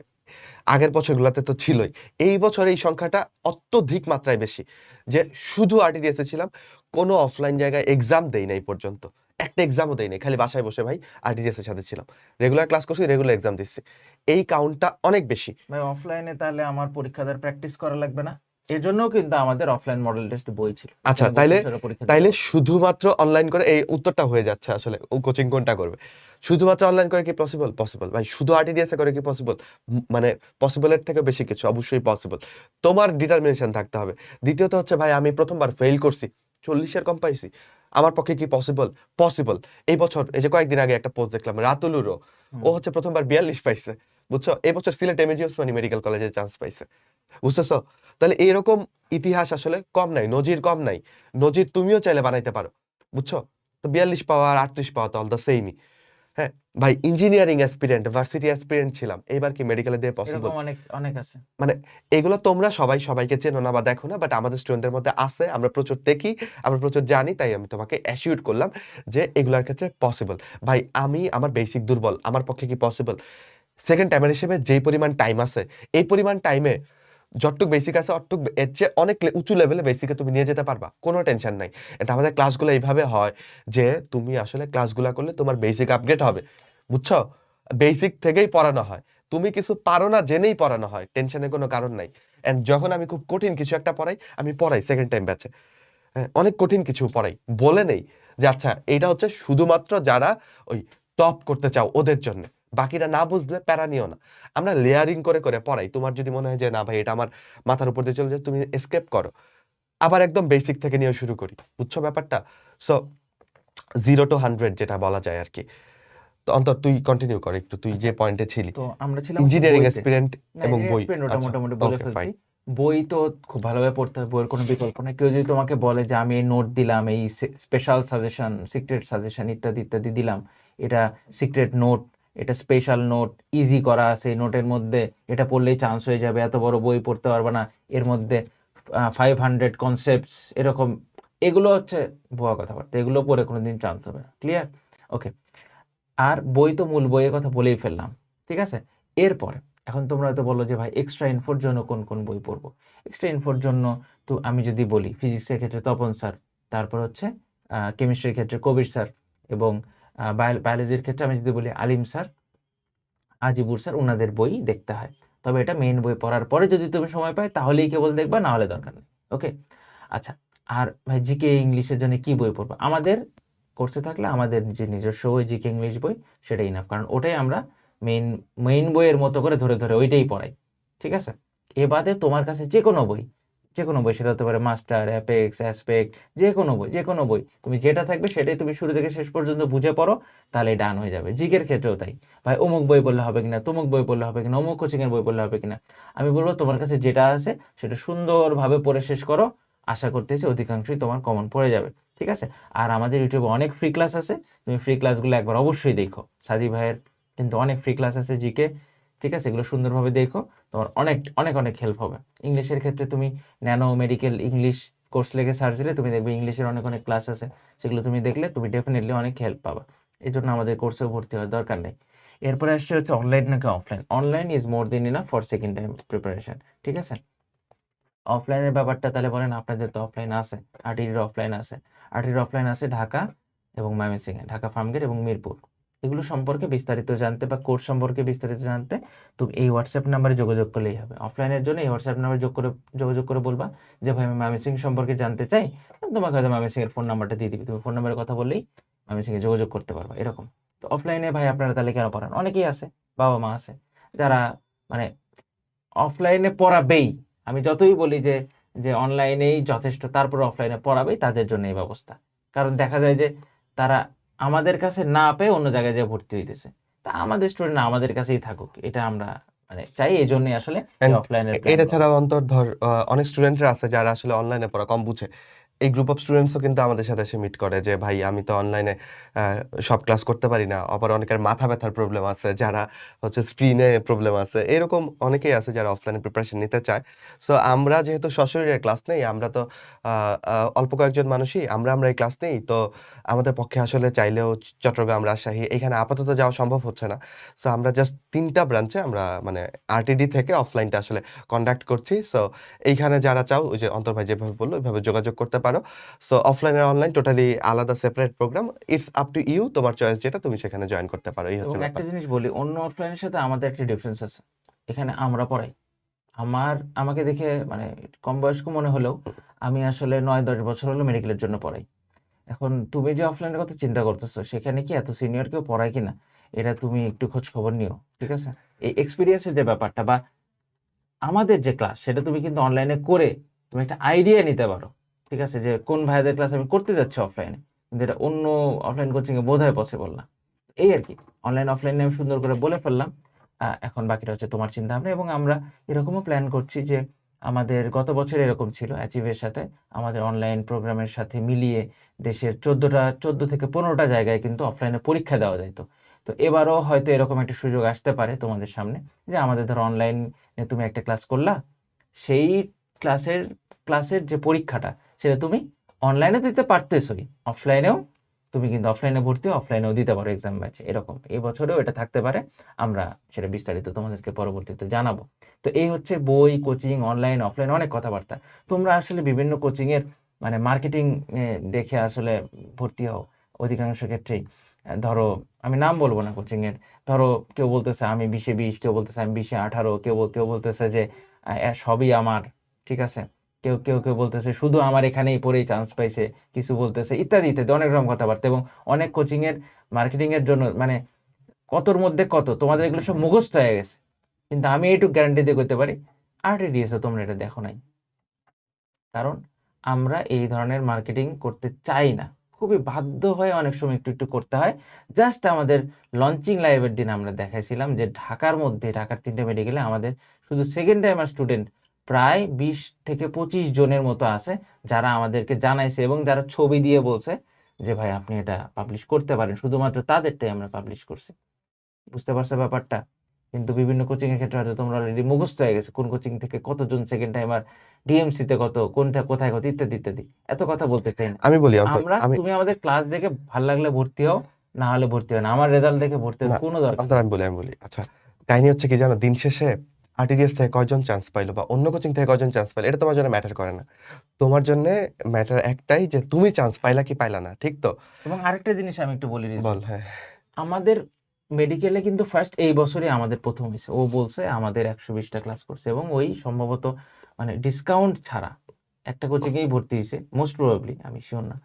আগের বছরগুলাতে তো ছিলই। এই বছর এই সংখ্যাটা অত্যধিক মাত্রায় বেশি। যে শুধু আরটিডিএস এ ছিলাম। কোনো অফলাইন জায়গায় এক্সাম দেই নাই পর্যন্ত। একটা এক্সামও দেই নাই। খালি বাসায় বসে ভাই আরটিডিএস এর সাথে ছিলাম। রেগুলার ক্লাস করছি, রেগুলার এক্সাম দিচ্ছি। এই কাউন্টটা অনেক বেশি। ভাই অফলাইনে তাহলে আমার পরীক্ষা দেওয়ার প্র্যাকটিস করা লাগবে না? এজন্যও কিন্তু আমাদের অফলাইন মডেল টেস্ট বই ছিল। আচ্ছা, যেখানে বসে তাইলে বসে ওরা পরীক্ষা দিতে তাইলে পারত। শুধুমাত্র অনলাইন করে এই উত্তরটা হয়ে যাচ্ছে আসলে। ও কোচিং কোনটা করবে? শুধুমাত্র অনলাইন করে কি পসিবল? পসিবল। ভাই শুধু আরটিডিএস এ করে কি পসিবল? মানে পসিবল এর থেকেও বেশি কিছু অবশ্যই পসিবল। তোমার ডিটারমিনেশন থাকতে হবে। দ্বিতীয়ত হচ্ছে ভাই আমি ১ম বার ফেইল করছি। ৪০ এর কম পাইছি। আমার পক্ষে কি পসিবল? পসিবল। এই বছর এই যে কয়েকদিন আগে একটা পোস্ট দেখলাম রাতুলুরও। ও হুম। হচ্ছে ১ম বার ৪২ পাইছে। বুঝছো? এই বছর সিলেট এমএজি ওসমানী মেডিকেল কলেজে চান্স পাইছে। বুঝতেছো? তাহলে এরকম ইতিহাস আসলে কম নাই, নজির কম নাই। নজির তুমিও চাইলে বানাইতে পারো। বুঝছো? তো ৪২ পাওয়া আর ৩৮ পাওয়া তো অল দ্যা সেইমই। হ্যাঁ? ভাই ইঞ্জিনিয়ারিং অ্যাসপিরেন্ট, ভার্সিটি অ্যাসপিরেন্ট ছিলাম। এইবার কি মেডিকেলে দিয়ে পসিবল? এরকম অনেক অনেক আছে। মানে এগুলো তোমরা সবাই সবাইকে চেনো না বা দেখো না। বাট আমাদের স্টুডেন্টদের মধ্যে আছে। আমরা প্রচুর দেখি, আমরা প্রচুর জানি। তাই আমি তোমাকে অ্যাসিউর করলাম যে এগুলার ক্ষেত্রে পসিবল। ভাই আমি আমার বেসিক দুর্বল। আমার পক্ষে কি পসিবল? সেকেন্ড টাইমার হিসেবে যেই পরিমাণ টাইম আছে, এই পরিমাণ টাইমে যতটুক বেসিক আছে অতটুক এর চেয়ে অনেক উঁচু লেভেলে বেসিকে তুমি নিয়ে যেতে পারবা। কোনো টেনশন নাই। এটা আমাদের ক্লাসগুলো এইভাবে হয় যে তুমি আসলে ক্লাসগুলা করলে তোমার বেসিক আপগ্রেড হবে। বুঝছো? বেসিক থেকেই পড়ানো হয়। তুমি কিছু পারো না জেনেই পড়ানো হয়। টেনশনের কোনো কারণ নাই। অ্যান্ড যখন আমি খুব কঠিন কিছু একটা পড়াই, আমি পড়াই সেকেন্ড টাইম ব্যাচে। হ্যাঁ, অনেক কঠিন কিছু পড়াই। বলে নেই যে আচ্ছা এইটা হচ্ছে শুধুমাত্র যারা ওই টপ করতে চাও ওদের জন্যে। বাকিরা না বুঝলে প্যারা নিও না। আমরা লেয়ারিং করে, করে পড়াই। তোমার যদি মনে হয় যে না ভাই এটা আমার মাথার উপর দিয়ে চলে যায় তুমি এসকেপ করো। আবার একদম বেসিক থেকে নিয়ে শুরু করি। বুঝছো ব্যাপারটা? সো 0 to 100 যেটা বলা যায় আরকি। তো অন্তর তুই কন্টিনিউ কর একটু, তুই যে আচ্ছা, পয়েন্টে ছিলি। তো আমরা ছিলাম হচ্ছে ইঞ্জিনিয়ারিং বইতে। অ্যাসপিরেন্ট না, এবং ইঞ্জিনিয়ারিং বই। এক্সপিরিয়েন্স ওটা আচ্ছা, মোটামুটি বলে ওকে ফেলছি। ফাইন। বই তো খুব ভালোভাবে পড়তে হবে, বইয়ের কোনো বিকল্প নাই। কেউ যদি তোমাকে বলে যে আমি এই নোট দিলাম, এই স্পেশাল সাজেশন, সিক্রেট সাজেশন ইত্যাদি ইত্যাদি দিলাম, এটা সিক্রেট নোট, এটা স্পেশাল নোট, ইজি করা আছে এই নোটের মধ্যে, এটা পড়লেই চান্স হয়ে যাবে, এত বড় বই পড়তে পারবে না, এর মধ্যে 500 কনসেপ্টস এরকম, এগুলো হচ্ছে ভুয়া কথাবার্তা, এগুলো পড়ে কোনোদিন চান্স হবে না। ক্লিয়ার? ওকে। আর বই তো মূল বইয়ের কথা বলেই ফেললাম, ঠিক আছে? এরপরে এখন তোমরা হয়তো বলো যে ভাই এক্সট্রা ইনফোর জন্য কোন কোন বই পড়বো? এক্সট্রা ইনফোর জন্য তো আমি যদি বলি, ফিজিক্সের ক্ষেত্রে তপন স্যার, তারপর হচ্ছে কেমিস্ট্রির ক্ষেত্রে কবির স্যার, এবং বায়োলজির ক্ষেত্রে আমি যদি বলি আলিম স্যার, আজিবুর স্যার, ওনাদের বই দেখতে হয়। তবে এটা মেইন বই পড়ার পরে যদি তুমি সময় পাই তাহলেই কেবল দেখবা, না হলে দরকার নেই। ওকে। আচ্ছা, আর ভাই জিকে ইংলিশের জন্য কি বই পড়বো? আমাদের কোর্সে থাকলে আমাদের যে নিজস্ব বই জিকে ইংলিশ বই, সেটাই ইনাফ, কারণ ওটাই আমরা মেইন মেইন বইয়ের মতো করে ধরে ধরে ওইটাই পড়াই, ঠিক আছে? এ বাদে তোমার কাছে যে কোনো বই, সেটা হতে পারে মাস্টার, অ্যাপেক্স, অ্যাসপেক্ট, যে কোনো বই তুমি যেটা থাকবে সেটাই তুমি শুরু থেকে শেষ পর্যন্ত বুঝে পড়ো, তাহলে ডান হয়ে যাবে। জিকের ক্ষেত্রেও তাই। ভাই অমুক বই পড়লে হবে কিনা, তমুক বই পড়লে হবে কিনা, অমুক কোচিং এর বই পড়লে হবে কিনা, আমি বলবো তোমার কাছে যেটা আছে সেটা সুন্দরভাবে পড়ে শেষ করো। আশা করতেছি অধিকাংশই তোমার কমন পড়ে যাবে, ঠিক আছে? আর আমাদের ইউটিউবে অনেক ফ্রি ক্লাস আছে, তুমি ফ্রি ক্লাসগুলো একবার অবশ্যই দেখো। সাদি ভাইয়ের কিন্তু অনেক ফ্রি ক্লাস আছে জিকে, ঠিক আছে? এগুলো সুন্দরভাবে দেখো, তোমার অনেক অনেক অনেক হেল্প হবে। ইংলিশের ক্ষেত্রে তুমি ন্যানো মেডিকেল ইংলিশ কোর্স লেগে সার্চ দিলে তুমি দেখবে ইংলিশের অনেক অনেক ক্লাস আছে, সেগুলো তুমি দেখলে তুমি ডেফিনেটলি অনেক হেল্প পাবা। এই জন্য আমাদের কোর্সেও ভর্তি হওয়ার দরকার নেই। এরপরে আসছে হচ্ছে অনলাইন নাকি offline. Online is more then enough for second time preparation, ঠিক আছে? অফলাইনের ব্যাপারটা তাহলে বলেন, আপনাদের তো অফলাইন আছে, আরটিডির অফলাইন আছে। আরটিডির অফলাইন আছে ঢাকা এবং ময়মনসিংহে, ঢাকা ফার্মগেট এবং মিরপুর। এগুলো সম্পর্কে বিস্তারিত জানতে বা কোর্স সম্পর্কে বিস্তারিত জানতে তুমি এই হোয়াটসঅ্যাপ নাম্বারে যোগাযোগ করলেই হবে। অফলাইনের জন্য এই হোয়াটসঅ্যাপ নাম্বারে যোগাযোগ করে বলবা যে ভাই আমি ময়মনসিংহ সম্পর্কে জানতে চাই, তোমাকে হয়তো ময়মনসিংহের ফোন নাম্বারটা দিয়ে দিবি, তুমি ফোন নাম্বারে কথা বললেই ময়মনসিংহে যোগাযোগ করতে পারবা, এরকম। তো অফলাইনে ভাই আপনারা তাহলে কেন পড়ান? অনেকেই আছে, বাবা মা আছে যারা মানে অফলাইনে পড়াবেই। আমি যতই বলি যে যে অনলাইনেই যথেষ্ট, তারপর অফলাইনে পড়াবেই, তাদের জন্য এই ব্যবস্থা। কারণ দেখা যায় যে তারা আমাদের কাছে না পেয়ে অন্য জায়গায় যেয়ে ভর্তি হইতেছে। তা আমাদের স্টুডেন্ট আমাদের কাছেই থাকুক, এটা আমরা মানে চাই। এজন্যই আসলে এই অ্যান্ড অফলাইনের প্ল্যান এটা করা। ছাড়াও অন্তর ধর অনেক স্টুডেন্টরা আছে যারা আসলে অনলাইনে পড়া কম বুঝে। এই গ্রুপ অফ স্টুডেন্টসও কিন্তু আমাদের সাথে এসে মিট করে যে ভাই আমি তো অনলাইনে সব ক্লাস করতে পারি না। আবার অনেকের মাথা ব্যথার প্রবলেম আছে, যারা হচ্ছে স্ক্রিনে প্রবলেম আছে। এরকম অনেকেই আছে যারা অফলাইনে প্রিপারেশন নিতে চায়। সো আমরা যেহেতু সশরীরে ক্লাস নেই, আমরা তো আ আ অল্প কয়েকজন মানুষই আমরা এই ক্লাস নেই। তো আমাদের পক্ষে আসলে চাইলেও চট্টগ্রাম, রাজশাহী এখানে আপাতত যাওয়া সম্ভব হচ্ছে না। সো আমরা জাস্ট ৩ টা ব্রাঞ্চে আমরা মানে আরটিডি থেকে অফলাইনটা আসলে কন্ডাক্ট করছি। সো এইখানে যারা চাও, ওই যে অন্তর ভাই যেভাবে বলল ওইভাবে যোগাযোগ করতে পারো। সো অফলাইন আর অনলাইন টোটালি আলাদা separate program. It's up to you, তোমার চয়েস যেটা তুমি সেখানে জয়েন করতে পারো। এই এবং হচ্ছে একটা ব্যাপার। জিনিস বলি, অন্য অফলাইনের সাথে আমাদের একটা ডিফারেন্স আছে। এখানে আমরা পড়াই। আমাকে দেখে মানে কম বয়স্ক মনে হলেও আমি আসলে ৯-১০ বছর হলো মেডিকেলের জন্য পড়াই। এখন তুমি যে অফলাইনের কথা চিন্তা করতেছো, সেখানে কি এত সিনিয়র কেউ পড়ায় কিনা, এটা তুমি একটু খোঁজ খবর নিও, ঠিক আছে? এই এক্সপেরিয়েন্সের যে ব্যাপারটা বা আমাদের যে ক্লাস, সেটা তুমি কিন্তু অনলাইনে করে তুমি একটা আইডিয়া নিতে পারো, ঠিক আছে? যে কোন ভাইয়াদের ক্লাস আমি করতে যাচ্ছি অফলাইনে, কিন্তু এটা অন্য অফলাইন কোচিং এ বোধহয় পসিবল না। এই আর কি, অনলাইন অফলাইনে আমি সুন্দর করে বলে ফেললাম। এখন বাকিটা হচ্ছে তোমার চিন্তা ভাবনা, এবং আমরা এরকমও প্ল্যান করছি যে আমাদের গত বছর এরকম ছিল অ্যাচিভের সাথে আমাদের অনলাইন প্রোগ্রামের সাথে মিলিয়ে দেশের 14 থেকে 15টা জায়গায় কিন্তু অফলাইনে পরীক্ষা দেওয়া যাইতো। তো এবারও হয়তো এরকম একটা সুযোগ আসতে পারে তোমাদের সামনে, যে আমাদের ধরো অনলাইন তুমি একটা ক্লাস করলা, সেই ক্লাসের ক্লাসের যে পরীক্ষাটা সেটা তুমি অনলাইনে দিতে পারতেছই, অফলাইনেও তুমি কিন্তু অফলাইনে ভর্তি অফলাইনেও দিতে পারো এক্সাম ব্যাচে, এরকম এই বছরেও এটা থাকতে পারে। আমরা সেটা বিস্তারিত তোমাদেরকে পরবর্তীতে জানাবো। তো এই হচ্ছে বই, কোচিং, অনলাইন অফলাইন অনেক কথাবার্তা। তোমরা আসলে বিভিন্ন কোচিং এর মানে মার্কেটিং দেখে আসলে ভর্তি হও অধিকাংশ ক্ষেত্রেই। ধরো আমি নাম বলবো না কোচিং এর, ধরো কেউ বলতেছে আমি 20-এ 20, কেউ বলতেছে আমি 20-এ 18, কেউ কেউ বলতেছে যে সবই আমার, ঠিক আছে? কেউ বলতেছে শুধু আমার এখানেই পড়েই চান্স পাইছে, কিছু বলতেছে ইত্যাদি ইত্যাদি অনেক রকম কথাবার্তা। এবং অনেক কোচিং এর মার্কেটিং এর জন্য মানে কতর মধ্যে কত, তোমাদের এগুলো সব মুখস্থ হয়ে গেছে। কিন্তু আমি এইটুকু গ্যারান্টি দিয়ে করতে পারি, আরটিডিএস এ তোমরা এটা দেখো নাই। কারণ আমরা এই ধরনের মার্কেটিং করতে চাই না, খুবই বাধ্য হয়ে অনেক সময় একটু একটু করতে হয়। জাস্ট আমাদের লঞ্চিং লাইভের দিন আমরা দেখাইছিলাম যে ঢাকার মধ্যে, ঢাকার 3টে মেডিকেলে আমাদের শুধু সেকেন্ড টাইমার স্টুডেন্ট প্রায় 20 থেকে 25 জনের মতো আছে, যারা আমাদেরকে জানাইছে এবং যারা ছবি দিয়ে বলছে যে ভাই আপনি এটা পাবলিশ করতে পারেন। শুধুমাত্র তাদেরটাই আমরা পাবলিশ করছি। বুঝতে পারছো ব্যাপারটা? কিন্তু বিভিন্ন কোচিং এর ক্ষেত্রে হয়তো তোমরা অলরেডি মুখস্থ হয়ে গেছে। কোন কোচিং থেকে কতজন সেকেন্ড টাইমার, ডিএমসি তে কত, কোনটা কোথায় কত ইত্যাদি, ইত্যাদি। এত কথা বলতে চাই না। আমি বলি অন্তর, আমি তুমি আমাদের ক্লাস দেখে ভাল লাগলে ভর্তি হও, না হলে ভর্তি হও না। আমার রেজাল্ট দেখে ভর্তি না হওয়ার কোনো দরকার অন্তর, নেই। আমি বলি আচ্ছা, কাহিনী হচ্ছে কি জানো, দিন শেষে আরটিডিএস থেকে কয়জন চান্স পাইলো বা অন্য কোচিং থেকে কয়জন চান্স পাইলো, এটা তোমার জন্য ম্যাটার করে না। তোমার জন্য ম্যাটার একটাই, যে তুমি চান্স পাইলা কি পাইলা না, ঠিক তো? এবং আরেকটা জিনিস আমি একটু বলি রিজভি, বল। হ্যাঁ, আমাদের মেডিকেলে কিন্তু ফার্স্ট এই বছরই আমাদের প্রথম হয়েছে। ও বলছে আমাদের 120টা ক্লাস করছে এবং ওই সম্ভবত মানে ডিসকাউন্ট ছাড়া একটা কোচিংয়েই ভর্তি হয়েছে, মোস্ট প্রবাবলি, আমি শিওর না।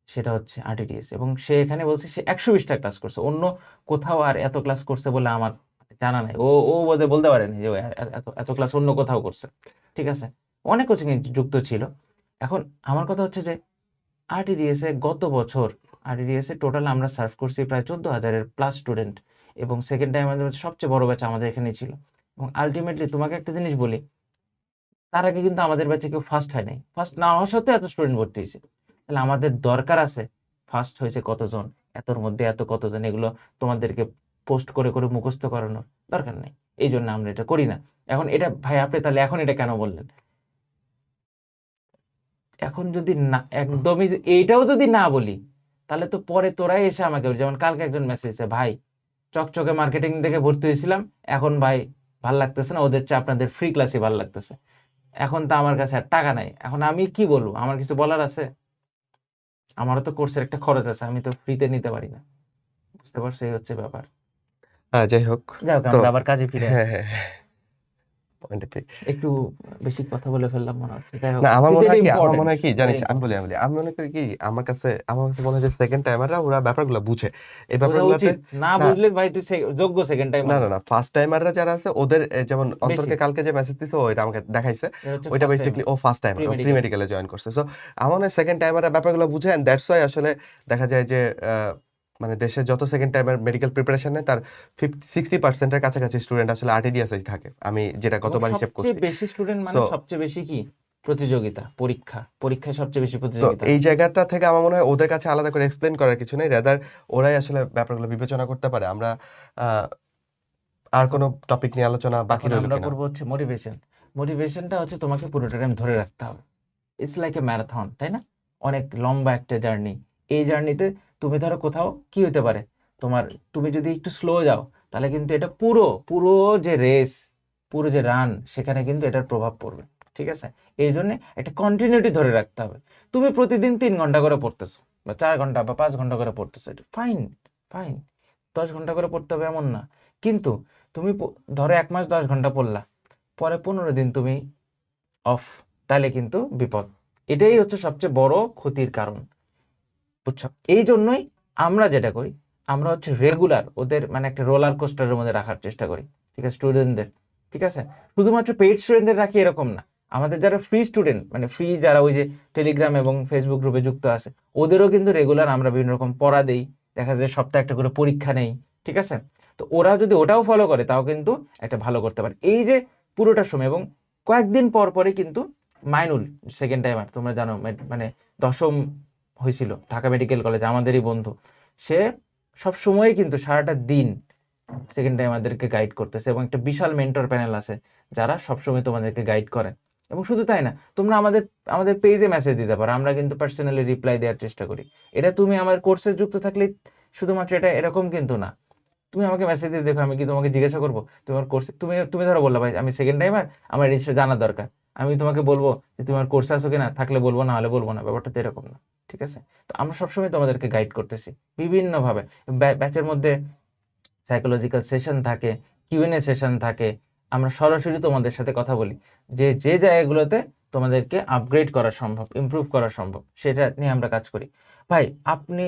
সেটা হচ্ছে আরটিডিএস, এবং সে এখানে বলছে সে 120টা ক্লাস করছে। অন্য কোথাও আর এত ক্লাস করছে বলে আমার জানা নাই। ও ও বোধহয় বলতে পারেনি যে ও এত এত ক্লাস অন্য কোথাও করছে। ঠিক আছে, অনেক কোচিং এ যুক্ত ছিল। এখন আমার কথা হচ্ছে যে আরটিডিএস এ গত বছর আরটিডিএস এ টোটাল আমরা সার্ভ করছি প্রায় 14,000-এর প্লাস স্টুডেন্ট, এবং সেকেন্ড টাইম আমাদের মধ্যে সবচেয়ে বড় ব্যাচ আমাদের এখানেই ছিল। এবং আলটিমেটলি তোমাকে একটা জিনিস বলি, তার আগে কিন্তু আমাদের ব্যাচে কেউ ফার্স্ট হয় নাই। ফার্স্ট না হওয়া সত্ত্বেও এত স্টুডেন্ট ভর্তি হয়েছে। তাহলে আমাদের দরকার আছে ফার্স্ট হয়েছে কতজন, এতর মধ্যে এত কতজন, এগুলো তোমাদেরকে পোস্ট করে করে মুখস্থ করানোর দরকার নেই। এই জন্য আমরা এটা করি না। এখন এটা ভাই আপনি তাহলে এখন এটা কেন বললেন? এখন যদি না একদমই এইটাও যদি না বলি, তাহলে তো পরে তোরাই এসে আমাকে বলছে, যেমন কালকে একজন মেসেজ দিয়েছে, ভাই চকচকে মার্কেটিং দেখে ভর্তি হয়েছিলাম, এখন ভাই ভাল লাগতেছে না, ওদের চেয়ে আপনাদের ফ্রি ক্লাসই ভাল লাগতেছে। এখন তো আমার কাছে আর টাকা নাই, এখন আমি কি বলবো? আমার কিছু বলার আছে? আমারও তো কোর্সের একটা খরচ আছে, আমি তো ফ্রিতে নিতে পারি না। বুঝতে পারছো? এই হচ্ছে ব্যাপার। যাই হোক। যাই হোক, তো আমরা আবার কাজে ফিরে হ্যাঁ আসি। হ্যাঁ হ্যাঁ, পয়েন্টে ঠিক। একটু বেশি কথা বলে ফেললাম মনে হচ্ছে। যাই হোক, না, আমার কিন্তু মনে এটা হয় কি, ইম্পর্টেন্ট, জানিস, ভেরি আমি ইম্পর্টেন্ট। বলি আমি মনে করি কি, আমার কাছে মনে হয় যে সেকেন্ড টাইমাররা ওরা ব্যাপারগুলো বুঝে। এই বোঝা ব্যাপারগুলোতে উচিত, না না, বুঝলে ভাই তুই যোগ্য সেকেন্ড টাইমার না। না ফার্স্ট টাইমাররা যারা আছে ওদের যেমন বেশি, অন্তরকে কালকে যে মেসেজ দিছে ওইটা আমাকে দেখাইছে, এটা হচ্ছে ওইটা ফার্স্ট বেসিক্যালি টাইমার, ও ফার্স্ট টাইমার, প্রি ও প্রি মেডিকেল। মেডিকেলে জয়েন করছে। সো আমার মনে হয় সেকেন্ড টাইমাররা ব্যাপারগুলো বুঝে, এন্ড দ্যাটস ওয়াই আসলে দেখা যায় যে মানে দেশে যত সেকেন্ড টাইমার মেডিকেল প্রিপারেশন নেয় তার 60%-এর কাছাকাছি স্টুডেন্ট আসলে আরটিডিএসে থাকে, আমি যেটা এবং গতবার হিসেব সবচেয়ে করছি। বেশি স্টুডেন্ট মানে সো সবচেয়ে বেশি কি প্রতিযোগিতা, পরীক্ষায় সবচেয়ে বেশি তো প্রতিযোগিতা এই থাকে। জায়গাটা থেকে আমার মনে হয় ওদের কাছে আলাদা করে এক্সপ্লেন করার কিছু নেই, রাদার ওরাই আসলে ব্যাপারগুলো বিবেচনা করতে পারে। আমরা আহ, আর এখন কোনো টপিক নিয়ে আলোচনা বাকি এখন রইল আমরা কিনা? করবো হচ্ছে মোটিভেশন। মোটিভেশনটা হচ্ছে তোমাকে পুরোটা টাইম ধরে রাখতে হবে। ইটস লাইক এ ম্যারাথন, তাই না? অনেক লম্বা একটা জার্নি। এই জার্নিতে তুমি ধরো কোথাও কি হতে পারে, তোমার, তুমি যদি একটু স্লো যাও, তাহলে কিন্তু এটা পুরো পুরো যে রেস, পুরো যে রান, সেখানে কিন্তু এটার প্রভাব পড়বে। ঠিক আছে? এই জন্য একটা কন্টিনিউটি ধরে রাখতে হবে। তুমি প্রতিদিন 3 ঘন্টা করে পড়তেছো, বা 4 ঘন্টা বা 5 ঘন্টা করে পড়তেছো, এটা ফাইন, ফাইন। 10 ঘন্টা করে পড়তে হবে এমন না। কিন্তু তুমি ধরো 1 মাস 10 ঘন্টা পড়লা, পরে 15 দিন তুমি অফ, তাহলে কিন্তু বিপদ। এটাই হচ্ছে সবচেয়ে বড় ক্ষতির কারণ। বুঝছো? এই জন্যই আমরা যেটা করি, আমরা হচ্ছে রেগুলার ওদের মানে একটা রোলার কোস্টারের মধ্যে রাখার চেষ্টা করি। ঠিক আছে? স্টুডেন্টদের, ঠিক আছে, শুধুমাত্র পেইড স্টুডেন্টদের রাখি এরকম না। আমাদের যারা ফ্রি স্টুডেন্ট, মানে ফ্রি যারা ওই যে টেলিগ্রাম এবং ফেসবুক গ্রুপে যুক্ত আছে, ওদেরও কিন্তু রেগুলার আমরা বিভিন্ন রকম পড়া দেই। দেখা যায় সপ্তাহে একটা করে পরীক্ষা নেই। ঠিক আছে? তো ওরা যদি ওটাও ফলো করে, তাও কিন্তু একটা ভালো করতে পারে এই যে পুরোটা সময়। এবং কয়েকদিন পর পরে কিন্তু মাইনুল, সেকেন্ড টাইমার, তোমরা জানো, মানে 10ম হয়েছিল ঢাকা মেডিকেল কলেজে, আমাদেরই বন্ধু, সে সব সময় কিন্তু সারাটা দিন সেকেন্ড টাইম আমাদেরকে গাইড করতেছে, এবং একটা বিশাল মেন্টর প্যানেল আছে যারা সবসময় তোমাদেরকে গাইড করে। এবং শুধু তাই না, তোমরা আমাদের আমাদের পেজে মেসেজ দিতে পারো, আমরা কিন্তু পার্সোনালি রিপ্লাই দেওয়ার চেষ্টা করি। এটা তুমি আমার কোর্সে যুক্ত থাকলে শুধুমাত্র এটা এরকম কিন্তু না। তুমি আমাকে মেসেজ দিয়ে দেখো, আমি কি তোমাকে জিজ্ঞাসা করবো তোমার কোর্সে, তুমি তুমি ধরো বললা ভাই আমি সেকেন্ড টাইমার, আমার এই জিনিসটা জানার দরকার, আমি তোমাকে বলবো যে তোমার কোর্সে আসো কিনা, থাকলে বলবো, না হলে বলবো না। ব্যাপারটা তো এরকম না। ঠিক আছে? তো আমরা সবসময় তোমাদেরকে গাইড করতেছি বিভিন্নভাবে। ব্যাচের মধ্যে সাইকোলজিক্যাল সেশন থাকে, কিউএনএ সেশন থাকে, আমরা সরাসরি তোমাদের সাথে কথা বলি যে যে জায়গাগুলোতে তোমাদেরকে আপগ্রেড করা সম্ভব, ইমপ্রুভ করা সম্ভব, সেটা নিয়ে আমরা কাজ করি। ভাই আপনি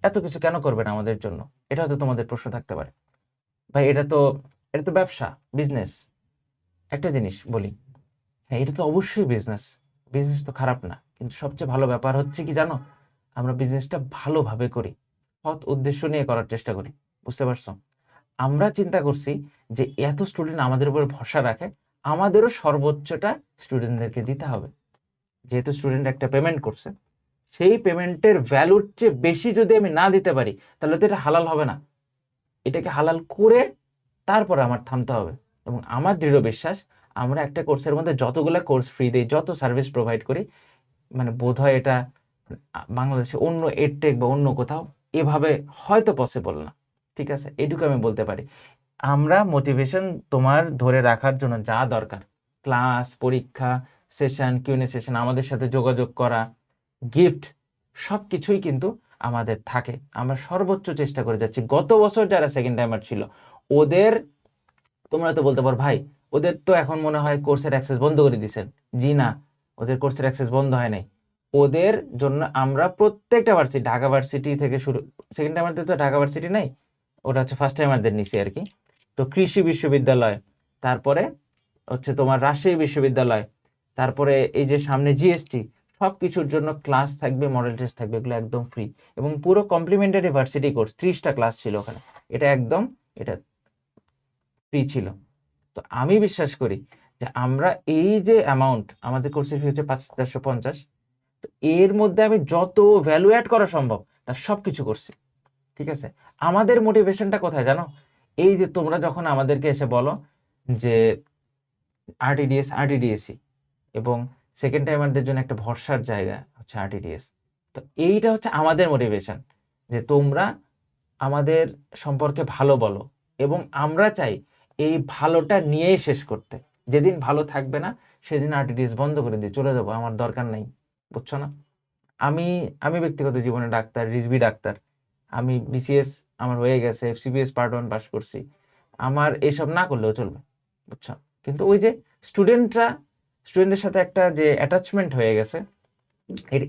এত কিছু কেন করবেন আমাদের জন্য? এটা হয়তো তোমাদের প্রশ্ন থাকতে পারে। ভাই এটা তো ব্যবসা, বিজনেস। একটা জিনিস বলি, হ্যাঁ এটা তো অবশ্যই বিজনেস, বিজনেস তো খারাপ না, কিন্তু সবচেয়ে ভালো ব্যাপার হচ্ছে কি জানো, আমরা বিজনেসটা ভালোভাবে করি, সৎ উদ্দেশ্য নিয়ে করার চেষ্টা করি। বুঝতে পারছো? আমরা চিন্তা করছি যে এত স্টুডেন্ট আমাদের উপর ভরসা রাখে, আমাদেরও সর্বোচ্চটা স্টুডেন্টদেরকে দিতে হবে। যেহেতু স্টুডেন্ট একটা পেমেন্ট করছে, সেই পেমেন্টের ভ্যালুর চেয়ে বেশি যদি আমি না দিতে পারি, তাহলে তো এটা হালাল হবে না। এটাকে হালাল করে তারপরে আমার থামতে হবে। এবং আমার দৃঢ় বিশ্বাস, আমরা একটা কোর্সের মধ্যে যতগুলো কোর্স ফ্রি দিই, যত সার্ভিস প্রোভাইড করি, মানে বোধহয় এটা বাংলাদেশে অন্য এডটেক বা অন্য কোথাও এভাবে হয়তো পসিবল না। ঠিক আছে, এটুকু আমি বলতে পারি। আমরা মোটিভেশন তোমার ধরে রাখার জন্য যা দরকার, ক্লাস, পরীক্ষা, সেশন, কিউএনএ সেশন, আমাদের সাথে যোগাযোগ করা, গিফট, সব কিছুই কিন্তু আমাদের থাকে। আমরা সর্বোচ্চ চেষ্টা করে যাচ্ছি। গত বছর যারা সেকেন্ড টাইমার ছিল, ওদের, তোমরা তো বলতে পারো ভাই ওদের তো এখন মনে হয় কোর্সের অ্যাক্সেস বন্ধ করে দিয়েছেন। জি না, ওদের কোর্সের অ্যাক্সেস বন্ধ হয় নাই। ওদের জন্য আমরা প্রত্যেকটা ভার্সিটি, ঢাকা ভার্সিটি থেকে শুরু, সেকেন্ড টাইমারদের তো ঢাকা ভার্সিটি নাই, ওটা হচ্ছে ফার্স্ট টাইমারদের নিচে আর কি। তো কৃষি বিশ্ববিদ্যালয়, তারপরে হচ্ছে তোমার রাজশাহী বিশ্ববিদ্যালয়, তারপরে এই যে সামনে জিএসটি, সব কিছুর জন্য ক্লাস থাকবে, মডেল টেস্ট থাকবে, এগুলো একদম ফ্রি। এবং পুরো কমপ্লিমেন্টারি ভার্সিটি কোর্স, 30টা ক্লাস ছিল ওখানে। এটা একদম, এটা ফ্রি ছিল। তো আমি বিশ্বাস করি যে আমরা এই যে অ্যামাউন্ট, আমাদের কোর্সের ফি হচ্ছে 5,450, তো এর মধ্যে আমি যত ভ্যালু অ্যাড করা সম্ভব তার সব কিছু করছি। ঠিক আছে, আমাদের মোটিভেশনটা কোথায় জানো? এই যে তোমরা যখন আমাদেরকে এসে বলো যে আরটিডিএসসি এবং সেকেন্ড টাইমারদের জন্য একটা ভরসার জায়গা হচ্ছে আরটিডিএস, তো এইটা হচ্ছে আমাদের মোটিভেশন যে তোমরা আমাদের সম্পর্কে ভালো বলো, এবং আমরা চাই এই ভালোটা নিয়েই শেষ করতে। যেদিন ভালো থাকবে না সেদিন আরটিডিএস বন্ধ করে দিয়ে চলে যাবো, আমার দরকার নাই। বুঝছো না? আমি আমি ব্যক্তিগত জীবনে ডাক্তার, রিজভি ডাক্তার, আমি বিসিএস আমার হয়ে গেছে, এফসিবিএস পার্ট 1 পাস করছি, আমার এসব না করলেও চলবে। বুঝছো? কিন্তু ওই যে স্টুডেন্টদের সাথে একটা যে অ্যাটাচমেন্ট হয়ে গেছে,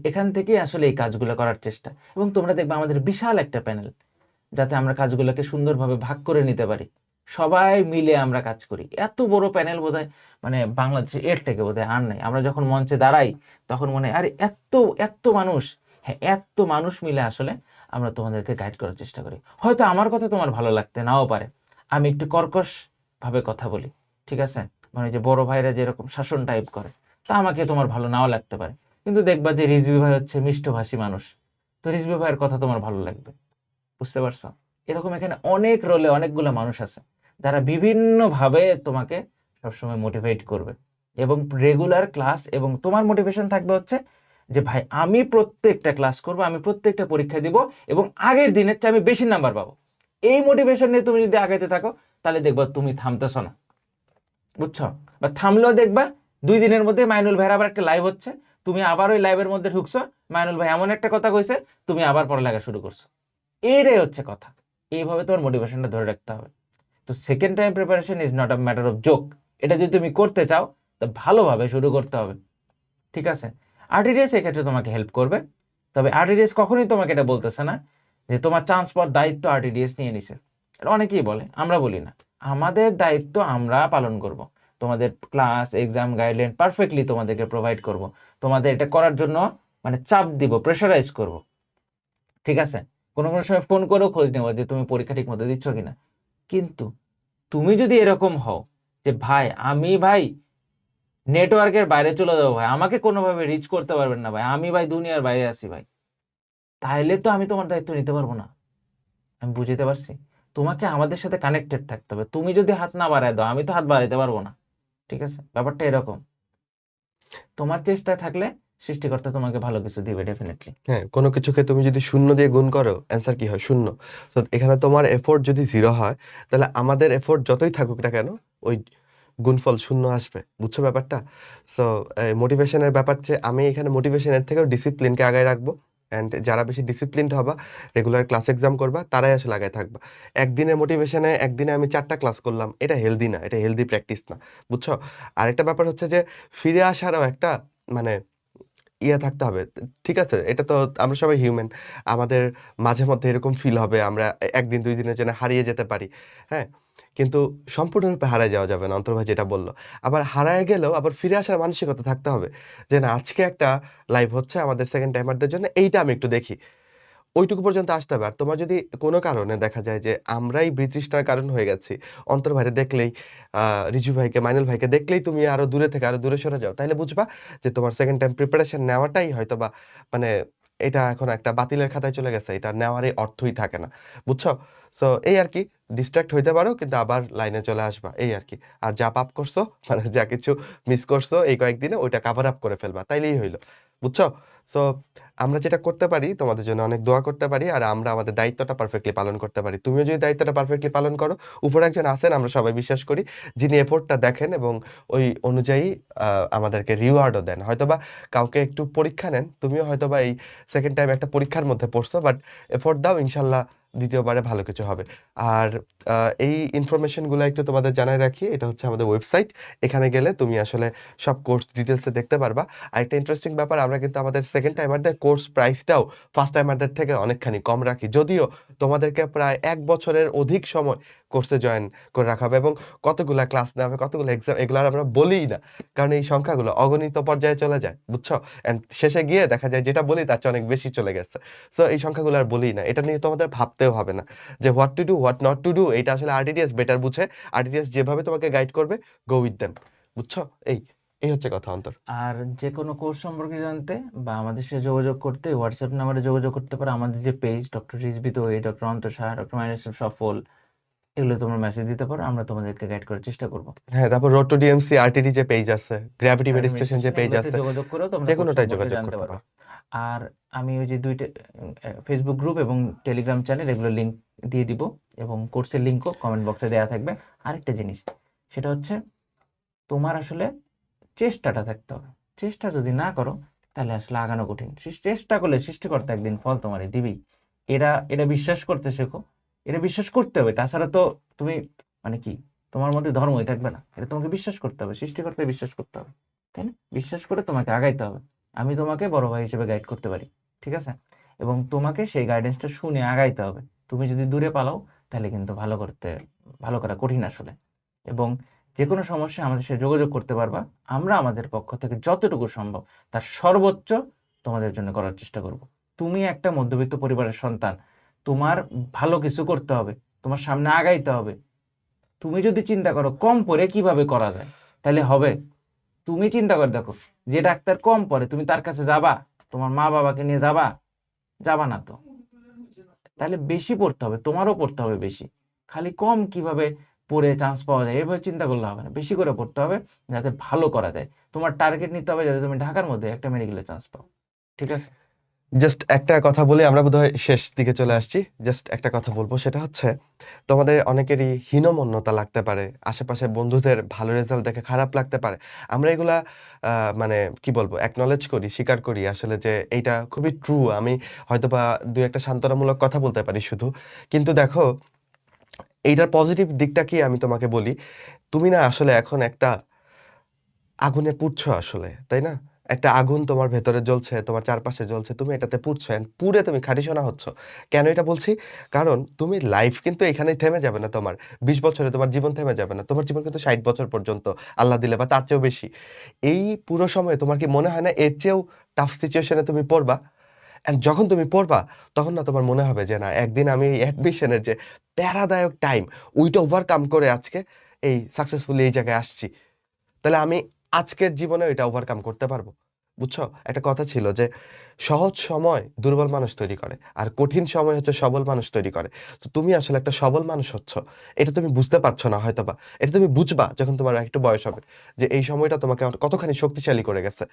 এখান থেকেই আসলে এই কাজগুলো করার চেষ্টা। এবং তোমরা দেখবে আমাদের বিশাল একটা প্যানেল, যাতে আমরা কাজগুলোকে সুন্দরভাবে ভাগ করে নিতে পারি। সবাই মিলে আমরা কাজ করি। এত বড় প্যানেল বোধহয় মানে বাংলাদেশে এর থেকে বোধহয় আর নাই। আমরা যখন মঞ্চে দাঁড়াই তখন মনে হয় আরে এত এত মানুষ, হ্যাঁ এত মানুষ মিলে আসলে আমরা তোমাদেরকে গাইড করার চেষ্টা করি। হয়তো আমার কথা তোমার ভালো লাগতে নাও পারে, আমি একটু কর্কশ ভাবে কথা বলি, ঠিক আছে, মানে যে বড় ভাইরা যেরকম শাসন টাইপ করে, তা আমাকে তোমার ভালো নাও লাগতে পারে। কিন্তু দেখবা যে রিজভি ভাই হচ্ছে মিষ্টভাষী মানুষ, তো রিজভি ভাইয়ের কথা তোমার ভালো লাগবে। বুঝতে পারছো? এরকম এখানে অনেক রোলে অনেকগুলো মানুষ আছে যারা বিভিন্নভাবে তোমাকে সবসময় মোটিভেট করবে। এবং রেগুলার ক্লাস, এবং তোমার মোটিভেশন থাকবে হচ্ছে যে ভাই আমি প্রত্যেকটা ক্লাস করব, আমি প্রত্যেকটা পরীক্ষা দিব, এবং আগের দিনের চেয়ে আমি বেশি নাম্বার পাবো। এই মোটিভেশন নিয়ে তুমি যদি আগাইতে থাকো, তাহলে দেখবা তুমি থামতেছো না। বুঝছো? বা থামলেও দেখবা 2 দিনের মধ্যে মাইনুল ভাইয়ের আবার একটা লাইভ হচ্ছে, তুমি আবার ওই লাইভের মধ্যে ঢুকছো, মাইনুল ভাই এমন একটা কথা কইছে, তুমি আবার পড়ালেখা শুরু করছো। এইটাই হচ্ছে কথা। এইভাবে তোমার মোটিভেশনটা ধরে রাখতে হবে। তো second time preparation is not a matter of joke. এটা যদি তুমি করতে চাও তো ভালোভাবে শুরু করতে হবে। ঠিক আছে? আরটিডিএস এক্ষেত্রে তোমাকে হেল্প করবে। তবে আরটিডিএস কখনোই তোমাকে এটা বলতেছে না যে তোমার চান্স পাওয়ার দায়িত্ব আরটিডিএস নিয়ে নিছে। এটা অনেকেই বলে, আমরা বলি না। আমাদের দায়িত্ব আমরা পালন করব। তোমাদের ক্লাস, এক্সাম, গাইডলাইন পারফেক্টলি তোমাদেরকে প্রোভাইড করব। তোমাদের এটা করার জন্য মানে চাপ দিব, প্রেশারাইজ করব। ঠিক আছে? কোনো কোনো সময় ফোন করেও খোঁজ নেব যে তুমি পরীক্ষা ঠিক মতো দিচ্ছ কিনা। কিন্তু তুমি যদি এরকম হও যে ভাই আমি ভাই নেটওয়ার্কের বাইরে চলে যাবো ভাই, আমাকে কোনোভাবে রিচ করতে পারবেন না ভাই, আমি ভাই দুনিয়ার বাইরে আছি ভাই, তাহলে তো আমি তোমার দায়িত্ব নিতে পারবো না। আমি বুঝতে পারছি। তোমাকে আমাদের সাথে কানেক্টেড থাকতে হবে। তুমি যদি হাত না বাড়ায় দাও, আমি তো হাত বাড়াইতে পারবো না। ঠিক আছে, ব্যাপারটা এরকম। তোমার চেষ্টা থাকলে সৃষ্টিকর্তা তোমাকে ভালো কিছু দিবে ডেফিনেটলি। হ্যাঁ, কোনো কিছুকে তুমি যদি 0 দিয়ে গুণ করো, অ্যান্সার কি হয়? 0। তো এখানে তোমার এফোর্ট যদি 0 হয়, তাহলে আমাদের এফোর্ট যতই থাকুক না কেন, ওই গুণফল 0 আসবে। বুঝছো ব্যাপারটা? সো মোটিভেশনের ব্যাপার আমি এখানে মোটিভেশনের থেকেও ডিসিপ্লিনকে আগায় রাখবো। অ্যান্ড যারা বেশি ডিসিপ্লিনড হবা, রেগুলার ক্লাস এক্সাম করবা, তারাই আসলে আগায় থাকবা। একদিনের মোটিভেশনে একদিনে আমি 4টা ক্লাস করলাম, এটা হেলদি না, এটা হেলদি প্র্যাকটিস না। বুঝছো? আরেকটা ব্যাপার হচ্ছে যে ফিরে আসারও একটা মানে ইয়ে থাকতে হবে। ঠিক আছে? এটা তো আমরা সবাই হিউম্যান। আমাদের মাঝে মধ্যে এরকম ফিল হবে আমরা ১ দিন ২ দিনের জন্য হারিয়ে যেতে পারি। হ্যাঁ? কিন্তু সম্পূর্ণরূপে হারায় যাওয়া যাবে না। অন্তর ভাই যেটা বলল। আবার হারায় গেলেও আবার ফিরে আসার মানসিকতা থাকতে হবে। যে না আজকে একটা লাইভ হচ্ছে আমাদের সেকেন্ড টাইমারদের জন্য এইটা আমি একটু দেখি। ওইটুকু পর্যন্ত আসতে হবে। আর তোমার যদি কোনো কারণে দেখা যায় যে আমরাই বিতৃষ্ণার কারণ হয়ে গেছি। অন্তর ভাইরে দেখলেই আ রিজু ভাইকে, মাইনুল ভাইকে দেখলেই তুমি আরো দূরে থেকে আরো দূরে সরে যাও। তাইলে বুঝবা যে তোমার সেকেন্ড টাইম প্রিপারেশন নেওয়াটাই হয়তোবা মানে এটা এখন একটা বাতিলের খাতায় চলে গেছে। এটা নেওয়ারই অর্থই থাকে না। বুঝছো? সো এই আরকি ডিস্ট্রাক্ট হইতে পারো কিন্তু আবার লাইনে চলে আসবা। এই আরকি। আর যা পাপ করছো মানে যা কিছু মিস করছো এই কয়েকদিনে ওইটা কভার আপ করে ফেলবা। তাইলেই হইল। বুঝছো? সো আমরা যেটা করতে পারি তোমাদের জন্য অনেক দোয়া করতে পারি আর আমরা আমাদের দায়িত্বটা পারফেক্টলি পালন করতে পারি। তুমিও যদি দায়িত্বটা পারফেক্টলি পালন করো, উপরে একজন আছেন আমরা সবাই বিশ্বাস করি, যিনি এফোর্টটা দেখেন এবং ওই অনুযায়ী আ আমাদেরকে রিওয়ার্ডও দেন। হয়তোবা কাউকে একটু পরীক্ষা নেন। তুমিও হয়তোবা এই সেকেন্ড টাইম একটা পরীক্ষার মধ্যে পড়ছো বাট এফোর্ট দাও ইনশাআল্লাহ ২য় বারে ভালো কিছু হবে। আর আ এই ইনফরমেশন গুলা একটু তোমাদের জানায় রাখি। এটা হচ্ছে আমাদের ওয়েবসাইট। এখানে গেলে তুমি আসলে সব কোর্স ডিটেইলস এ দেখতে পারবা। আরেকটা ইন্টারেস্টিং ব্যাপার আমরা কিন্তু আমাদের সেকেন্ড টাইমারদের কোর্স প্রাইসটাও ফার্স্ট টাইমারদের থেকে অনেকখানি কম রাখি। যদিও তোমাদেরকে প্রায় ১ বছরের অধিক সময় কোর্সে জয়েন করে রাখা হবে এবং কতগুলা ক্লাস নেওয়া হবে, কতগুলো এক্সাম এগুলো আর আমরা বলিই না। কারণ এই সংখ্যাগুলো অগণিত পর্যায়ে চলে যায়। বুঝছো? অ্যান্ড শেষে গিয়ে দেখা যায় যেটা বলি তার চেয়ে অনেক বেশি চলে গেছে। সো এই সংখ্যাগুলো আর বলিই না। এটা নিয়ে তোমাদের ভাবতেও হবে না। যে what to do, what not to do এটা আসলে আরটিটিএস বেটার বুঝে। আরটিটিএস যেভাবে তোমাকে গাইড করবে গো উইথ দেম। বুঝছো? এই হচ্ছে কথা অন্তর। আর যেকোনো কোর্স সম্পর্কে জানতে বা আমাদের সাথে যোগাযোগ করতে হোয়াটসঅ্যাপ নাম্বারে যোগাযোগ করতে পারো। আমাদের যে পেজ ডক্টর রিজভী তোয়ে, ডক্টর অন্তর সাহা, ডক্টর মাইনুল ইসলাম সফল, এগুলো তোমরা মেসেজ দিতে পারো। আমরা তোমাদেরকে গাইড করার চেষ্টা করব। হ্যাঁ, তারপর রোড টু ডিএমসি, আরটিডি যে পেজ আছে, গ্র্যাভিটি প্রাইভেট মেডিটেশন যে মেডিটেশন পেজ এগুলোতে আছে, যোগাযোগ করেও তোমরা কোর্স যেকোনোটায় সম্পর্কে যোগাযোগ জানতে করতে পারবা। পারো। আর আমি ওই যে ২টা ফেসবুক গ্রুপ এবং টেলিগ্রাম চ্যানেল এগুলো লিংক দিয়ে দিব এবং কোর্সের লিংকও কমেন্ট বক্সে দেওয়া থাকবে। আরেকটা জিনিস সেটা হচ্ছে তোমার আসলে চেষ্টাটা থাকতে হবে। চেষ্টা যদি না করো তাহলে আসলে আগানো কঠিন। চেষ্টা করলে সৃষ্টিকর্তা একদিন ফল তোমারে দিবেই। এটা বিশ্বাস করতে শেখো। এটা বিশ্বাস করতে হবে। তাছাড়া তো তুমি মানে কি তোমার মধ্যে ধর্মই থাকবে না। এটা তোমাকে বিশ্বাস করতে হবে। সৃষ্টিকর্তায় বিশ্বাস করতে হবে। তাই না? বিশ্বাস করে তোমাকে আগাইতে হবে। আমি তোমাকে বড় ভাই হিসেবে গাইড করতে পারি। ঠিক আছে? এবং তোমাকে সেই গাইডেন্সটা শুনে আগাইতে হবে। তুমি যদি দূরে পালাও তাহলে কিন্তু ভালো করা কঠিন আসলে। এবং যেকোনো সমস্যায় আমাদের সাথে যোগাযোগ করতে পারবা। আমরা আমাদের পক্ষ থেকে যতটুকু সম্ভব তার সর্বোচ্চ তোমাদের জন্য করার চেষ্টা করব। তুমি একটা মধ্যবিত্ত পরিবারের সন্তান। তোমার ভালো কিছু করতে হবে। তোমার সামনে আগাইতে হবে। তুমি যদি চিন্তা করো কম পড়ে কিভাবে করা যায়, তাহলে হবে? তুমি চিন্তা করে দেখো, যে ডাক্তার কম পড়ে তুমি তার কাছে যাবা? তোমার মা-বাবাকে নিয়ে যাবা? যাবা না তো। তাহলে বেশি পড়তে হবে, তোমারও পড়তে হবে বেশি। খালি কম কিভাবে পড়ে চান্স পাওয়া যায় এভাবে চিন্তা করলে হবে না। বেশি করে পড়তে হবে যাতে ভালো করা যায়। তোমার টার্গেট নিতে হবে যাতে তুমি ঢাকার মধ্যে একটা মেডিকেলে চান্স পাও। ঠিক আছে? জাস্ট একটা কথা বলে আমরা বোধহয় শেষ দিকে চলে আসছি। জাস্ট একটা কথা বলব সেটা হচ্ছে, তোমাদের অনেকেরই হীনমন্যতা লাগতে পারে। আশেপাশে বন্ধুদের ভালো রেজাল্ট দেখে খারাপ লাগতে পারে। আমরা এগুলা আ মানে কি বলবো? অ্যাকনলেজ করি, স্বীকার করি আসলে যে এইটা খুবই ট্রু। আমি হয়তোবা ২ একটা সান্ত্বনামূলক কথা বলতে পারি শুধু। কিন্তু দেখো এইটার পজিটিভ দিকটা কি আমি তোমাকে বলি। তুমি না আসলে এখন একটা আগুনে পুড়ছো আসলে, তাই না? একটা আগুন তোমার ভেতরে জ্বলছে, তোমার চারপাশে জ্বলছে, তুমি এটাতে পুড়ছো অ্যান্ড পুড়ে তুমি খাঁটিসোনা হচ্ছ। কেন এটা বলছি? কারণ তুমি লাইফ কিন্তু এখানেই থেমে যাবে না তোমার। ২০ বছরে তোমার জীবন থেমে যাবে না। তোমার জীবন কিন্তু ৬০ বছর পর্যন্ত আল্লাহ দিলে বা তার চেয়েও বেশি। এই পুরো সময়ে তোমার কি মনে হয় না এর চেয়েও টাফ সিচুয়েশন এ তুমি পড়বা? অ্যান্ড যখন তুমি পড়বা, তখন না তোমার মনে হবে যে না একদিন আমি এই অ্যাডমিশন এর যে প্যারাদায়ক টাইম, ওইটা ওভারকাম করে আজকে এই সাকসেসফুলি এই জায়গায় আসছি। তাহলে আমি আজকের জীবনেও এটা ওভারকাম করতে পারবো। বুঝছো? একটা কথা ছিল যে, সহজ সময় দুর্বল মানুষ তৈরি করে। আর কঠিন সময় হচ্ছে সবল মানুষ তৈরি করে। তো তুমি আসলে একটা সবল মানুষ হচ্ছ। এটা তুমি বুঝতে পারছো না হয়তোবা। এটা তুমি বুঝবা যখন তোমার একটু বয়স হবে। যে এই সময়টা তোমাকে কতখানি শক্তিশালী করে গেছে।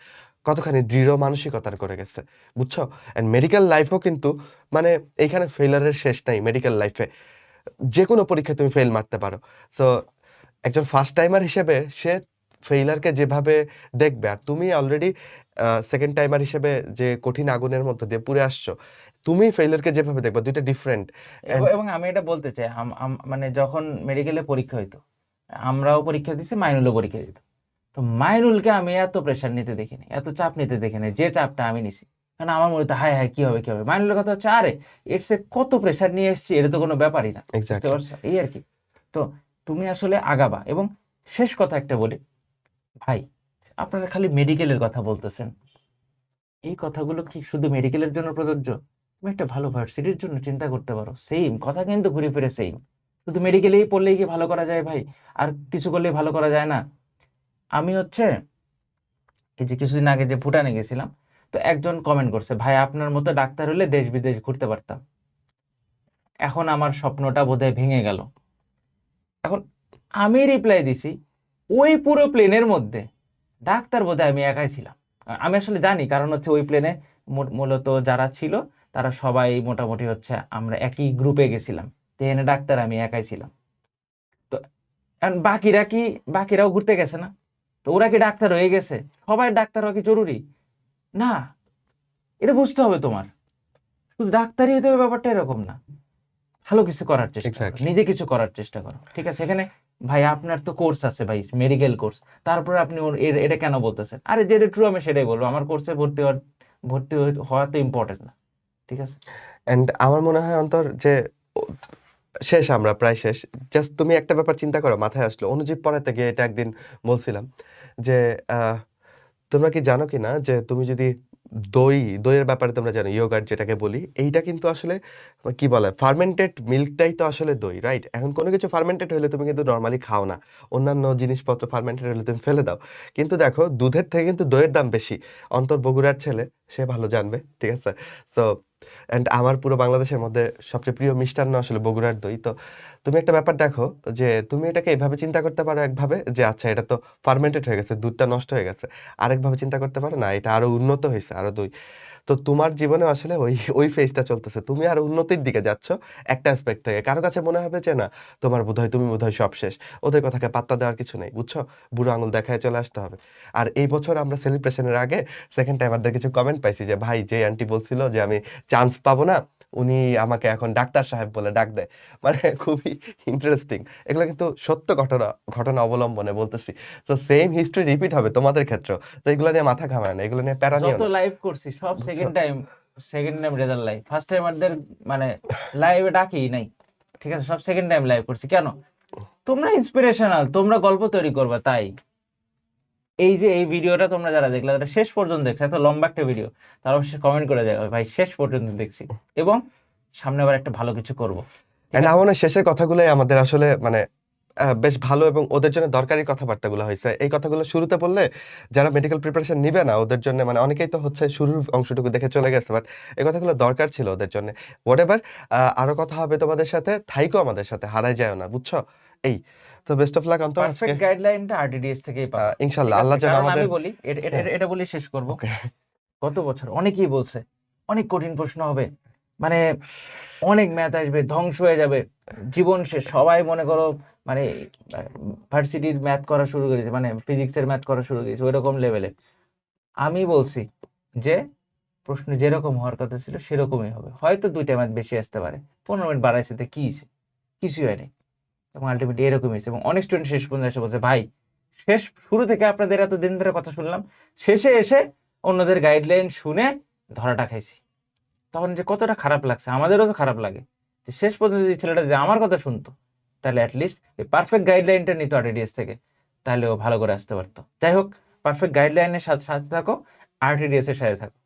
কতখানি দৃঢ় মানসিকতার করে গেছে। বুঝছো? অ্যান্ড মেডিকেল লাইফও কিন্তু মানে এইখানে ফেইলিউর এর শেষ নাই মেডিকেল লাইফে। যেকোনো পরীক্ষায় তুমি ফেইল মারতে পারো। সো একজন ফার্স্ট টাইমার হিসেবে সে ফেইলিউরকে যেভাবে দেখবে আর তুমি অলরেডি সেকেন্ড টাইমার হিসেবে যে কঠিন আগুনের মধ্য দিয়ে পুড়ে আসছো, তুমি ফেইলিউরকে যেভাবে দেখবা ২ টা ডিফারেন্ট অ্যান্ড এবং আমি এটা বলতে চাই মানে যখন মেডিকেলে পরীক্ষা হইতো, আমরাও পরীক্ষা দিছি, মাইনুলও পরীক্ষা দিত। তো মাইনুলকে আমি এত প্রেশার নিতে দেখিনি, এত চাপ নিতে দেখিনি, যে চাপটা আমি নিছি। কারণ আমার মনে হতো হায় হায় কি হবে কি হবে। মাইনুলের কথা হচ্ছে আরে এর কত প্রেশার নিয়ে এসেছি, এটা তো কোনো ব্যাপারই না, বুঝতে এক্স্যাক্টলি। পারছো, এই আর কি। তো তুমি আসলে আগাবা। এবং শেষ কথা একটা বলি ভাই, আপনারা খালি মেডিকেলের কথা বলতেছেন, এই কথাগুলো কি শুধু মেডিকেলের জন্য প্রযোজ্য? তুমি একটা ভালো ভার্সিটির জন্য চিন্তা করতে পারো, সেম কথা কিন্তু ঘুরে ফিরে সেম। শুধু মেডিকেলেই পড়লেই কি ভালো করা যায় ভাই? আর কিছু করলেই ভালো করা যায় না? আমি হচ্ছে এই যে কিছুদিন আগে যে ভুটানে গেছিলাম, তো একজন কমেন্ট করছে, ভাই আপনার মতো ডাক্তার হলে দেশ বিদেশ ঘুরতে পারতাম, এখন আমার স্বপ্নটা বোধহয় ভেঙে গেল। এখন আমি রিপ্লাই দিছি, ওই পুরো প্লেনের মধ্যে ডাক্তার বোধহয় আমি একাই ছিলাম। আমি আসলে জানি, কারণ হচ্ছে ওই প্লেনে মূলত যারা ছিল তারা সবাই মোটামুটি হচ্ছে আমরা একই গ্রুপে গেছিলাম, তো এখানে ডাক্তার আমি একাই ছিলাম। তো এখন বাকিরাও ঘুরতে গেছে না, তো ওরা কি ডাক্তার হয়ে গেছে? সবাই ডাক্তার হওয়া কি জরুরি? না, এটা বুঝতে হবে তোমার। শুধু ডাক্তারই হতে হবে ব্যাপারটা এরকম না। ভালো কিছু করার চেষ্টা করো, এক্স্যাক্টলি। নিজে কিছু করার চেষ্টা করো, ঠিক আছে? এখানে ভাই আপনার তো কোর্স আছে ভাই, মেডিকেল কোর্স, তারপরে আপনি এটা কেন বলতেছেন? আরে যেটা ট্রু আমি সেটাই বলবো, আমার কোর্সে হওয়া তো ইম্পর্টেন্ট না, ঠিক আছে? অ্যান্ড আমার মনে হয় অন্তর যে ও শেষ, আমরা প্রায় শেষ। জাস্ট তুমি একটা ব্যাপার চিন্তা করো, মাথায় আসলো। অনুজীব পড়াতে গিয়ে এটা একদিন বলছিলাম যে, আহ তোমরা কি জানো কিনা যে তুমি যদি দইয়ের ব্যাপারে তোমরা জানো ইয়োগার্ট যেটাকে বলি, এইটা কিন্তু আসলে কি বলে ফার্মেন্টেড মিল্কটাই তো আসলে দই, রাইট? এখন কোনো কিছু ফার্মেন্টেড হলে তুমি কিন্তু নরমালি খাও না। অন্যান্য জিনিসপত্র ফার্মেন্টেড হলে তুমি ফেলে দাও। কিন্তু দেখো দুধের থেকে কিন্তু দইয়ের দাম বেশি। অন্তর বগুড়ার ছেলে, সে ভালো জানবে, ঠিক আছে? সো অ্যান্ড আমার পুরো বাংলাদেশের মধ্যে সবচেয়ে প্রিয় মিষ্টান্ন আসলে বগুড়ার দই। তো তুমি একটা ব্যাপার দেখো যে তুমি এটাকে এভাবে চিন্তা করতে পারো একভাবে যে আচ্ছা এটা তো ফার্মেন্টেড হয়ে গেছে, দুধটা নষ্ট হয়ে গেছে। আরেকভাবে চিন্তা করতে পারো না এটা আরো উন্নত হইছে, আরো দই। তো তোমার জীবনেও আসলে ওই ফেজটা চলতেছে। তুমি আরো উন্নতির দিকে যাচ্ছ একটা অ্যাসপেক্ট থেকে। কারো কাছে মনে হবে যে না, তুমি বোধহয় সব শেষ। ওদের কথাকে পাত্তা দেওয়ার কিছু নেই, বুঝছো? বুড়ো আঙুল দেখায় চলে আসতে হবে। আর এই বছর আমরা সেলিব্রেশনের আগে সেকেন্ড টাইমারদের কিছু কমেন্ট পাইছি যে ভাই যে আন্টি বলছিল যে আমি চান্স পাবো না, উনি আমাকে এখন ডাক্তার সাহেব বলে ডাক দেয়। মানে খুবই ইন্টারেস্টিং। এগুলো কিন্তু সত্য ঘটনা অবলম্বনে বলতেছি। তো সেম হিস্ট্রি রিপিট হবে তোমাদের ক্ষেত্রেও। তো এগুলো নিয়ে মাথা ঘামায় না, এগুলো নিয়ে প্যারা নিও যত না। লাইভ করছি সব বুঝছো? Second time result live, first টাইমারদের মানে লাইভে ডাকি নাই, ঠিক আছে? সব সেকেন্ড টাইম লাইভ করছি। কেন? তোমরা ইন্সপিরেশনাল, তোমরা গল্প তৈরি করবা তাই। এই যে এই ভিডিওটা তোমরা যারা দেখলে, তারা শেষ পর্যন্ত দেখছে, এত লম্বা একটা ভিডিও, তারা অবশ্যই কমেন্ট করে দেয় ভাই শেষ পর্যন্ত দেখছি, এবং সামনে আবার একটা ভালো কিছু করব, ঠিক অ্যান্ড আছে? আমার মনে হয় শেষের কথাগুলোই আমাদের আসলে মানে বেশ ভালো এবং ওদের জন্য দরকারি কথাবার্তাগুলো হইছে। এই কথাগুলো শুরুতে বললে যারা মেডিকেল প্রিপারেশন নিবে না ওদের জন্য, মানে অনেকেই তো হচ্ছে শুরুর অংশটুকু দেখে চলে গেছে। বাট এই কথাগুলো দরকার ছিল ওদের জন্য। হোয়াটএভার, আরো কথা হবে তোমাদের সাথে। থাইকো আমাদের সাথে, হারায় যায়ও না, বুঝছো? এই তো বেস্ট অফ লাক অন্তর আজকে। পারফেক্ট গাইডলাইনটা আরটিডিএস থেকেই পাবা, ঠিক ইনশাআল্লাহ আছে? আল্লাহ যেন কারণ আমি আমাদের বলি হ্যাঁ, এটা বলি শেষ করব। ওকে। গত বছর অনেকেই বলছে অনেক কঠিন প্রশ্ন হবে, মানে অনেক ম্যাথ আসবে, ধ্বংস হয়ে যাবে, জীবন শেষ। সবাই মনে করো মানে ভার্সিটির ম্যাথ করা শুরু করেছে, মানে ফিজিক্সের ম্যাথ করা শুরু করেছে ওই রকম লেভেলে। আমি বলছি যে প্রশ্ন যেরকম হওয়ার কথা ছিল সেরকমই হবে, হয়তো 2টা ম্যাথ বেশি আসতে পারে, 15 মিনিট বাড়াইছে তো কি হইছে? কিছুই হয়নি। এবং আলটিমেটলি এরকমই হয়েছে। এবং অনেক স্টুডেন্ট শেষ পর্যন্ত এসে বলছে ভাই শুরু থেকে আপনাদের এত দিন ধরে কথা শুনলাম, শেষে এসে অন্যদের গাইডলাইন শুনে ধরাটা খাইছি। তখন যে কতটা খারাপ লাগছে, আমাদেরও তো খারাপ লাগে যে শেষ পর্যন্ত যে ছেলেটা যে আমার কথা শুনতো, তাহলে অ্যাটলিস্ট এই পারফেক্ট গাইডলাইনটা নিত আরটিডিএস থেকে, তাহলে ও ভালো করে আসতে পারতো। যাই হোক, পারফেক্ট গাইডলাইনের সাথে সাথে থাকো, আরটিডিএস এর সাথে থাকো।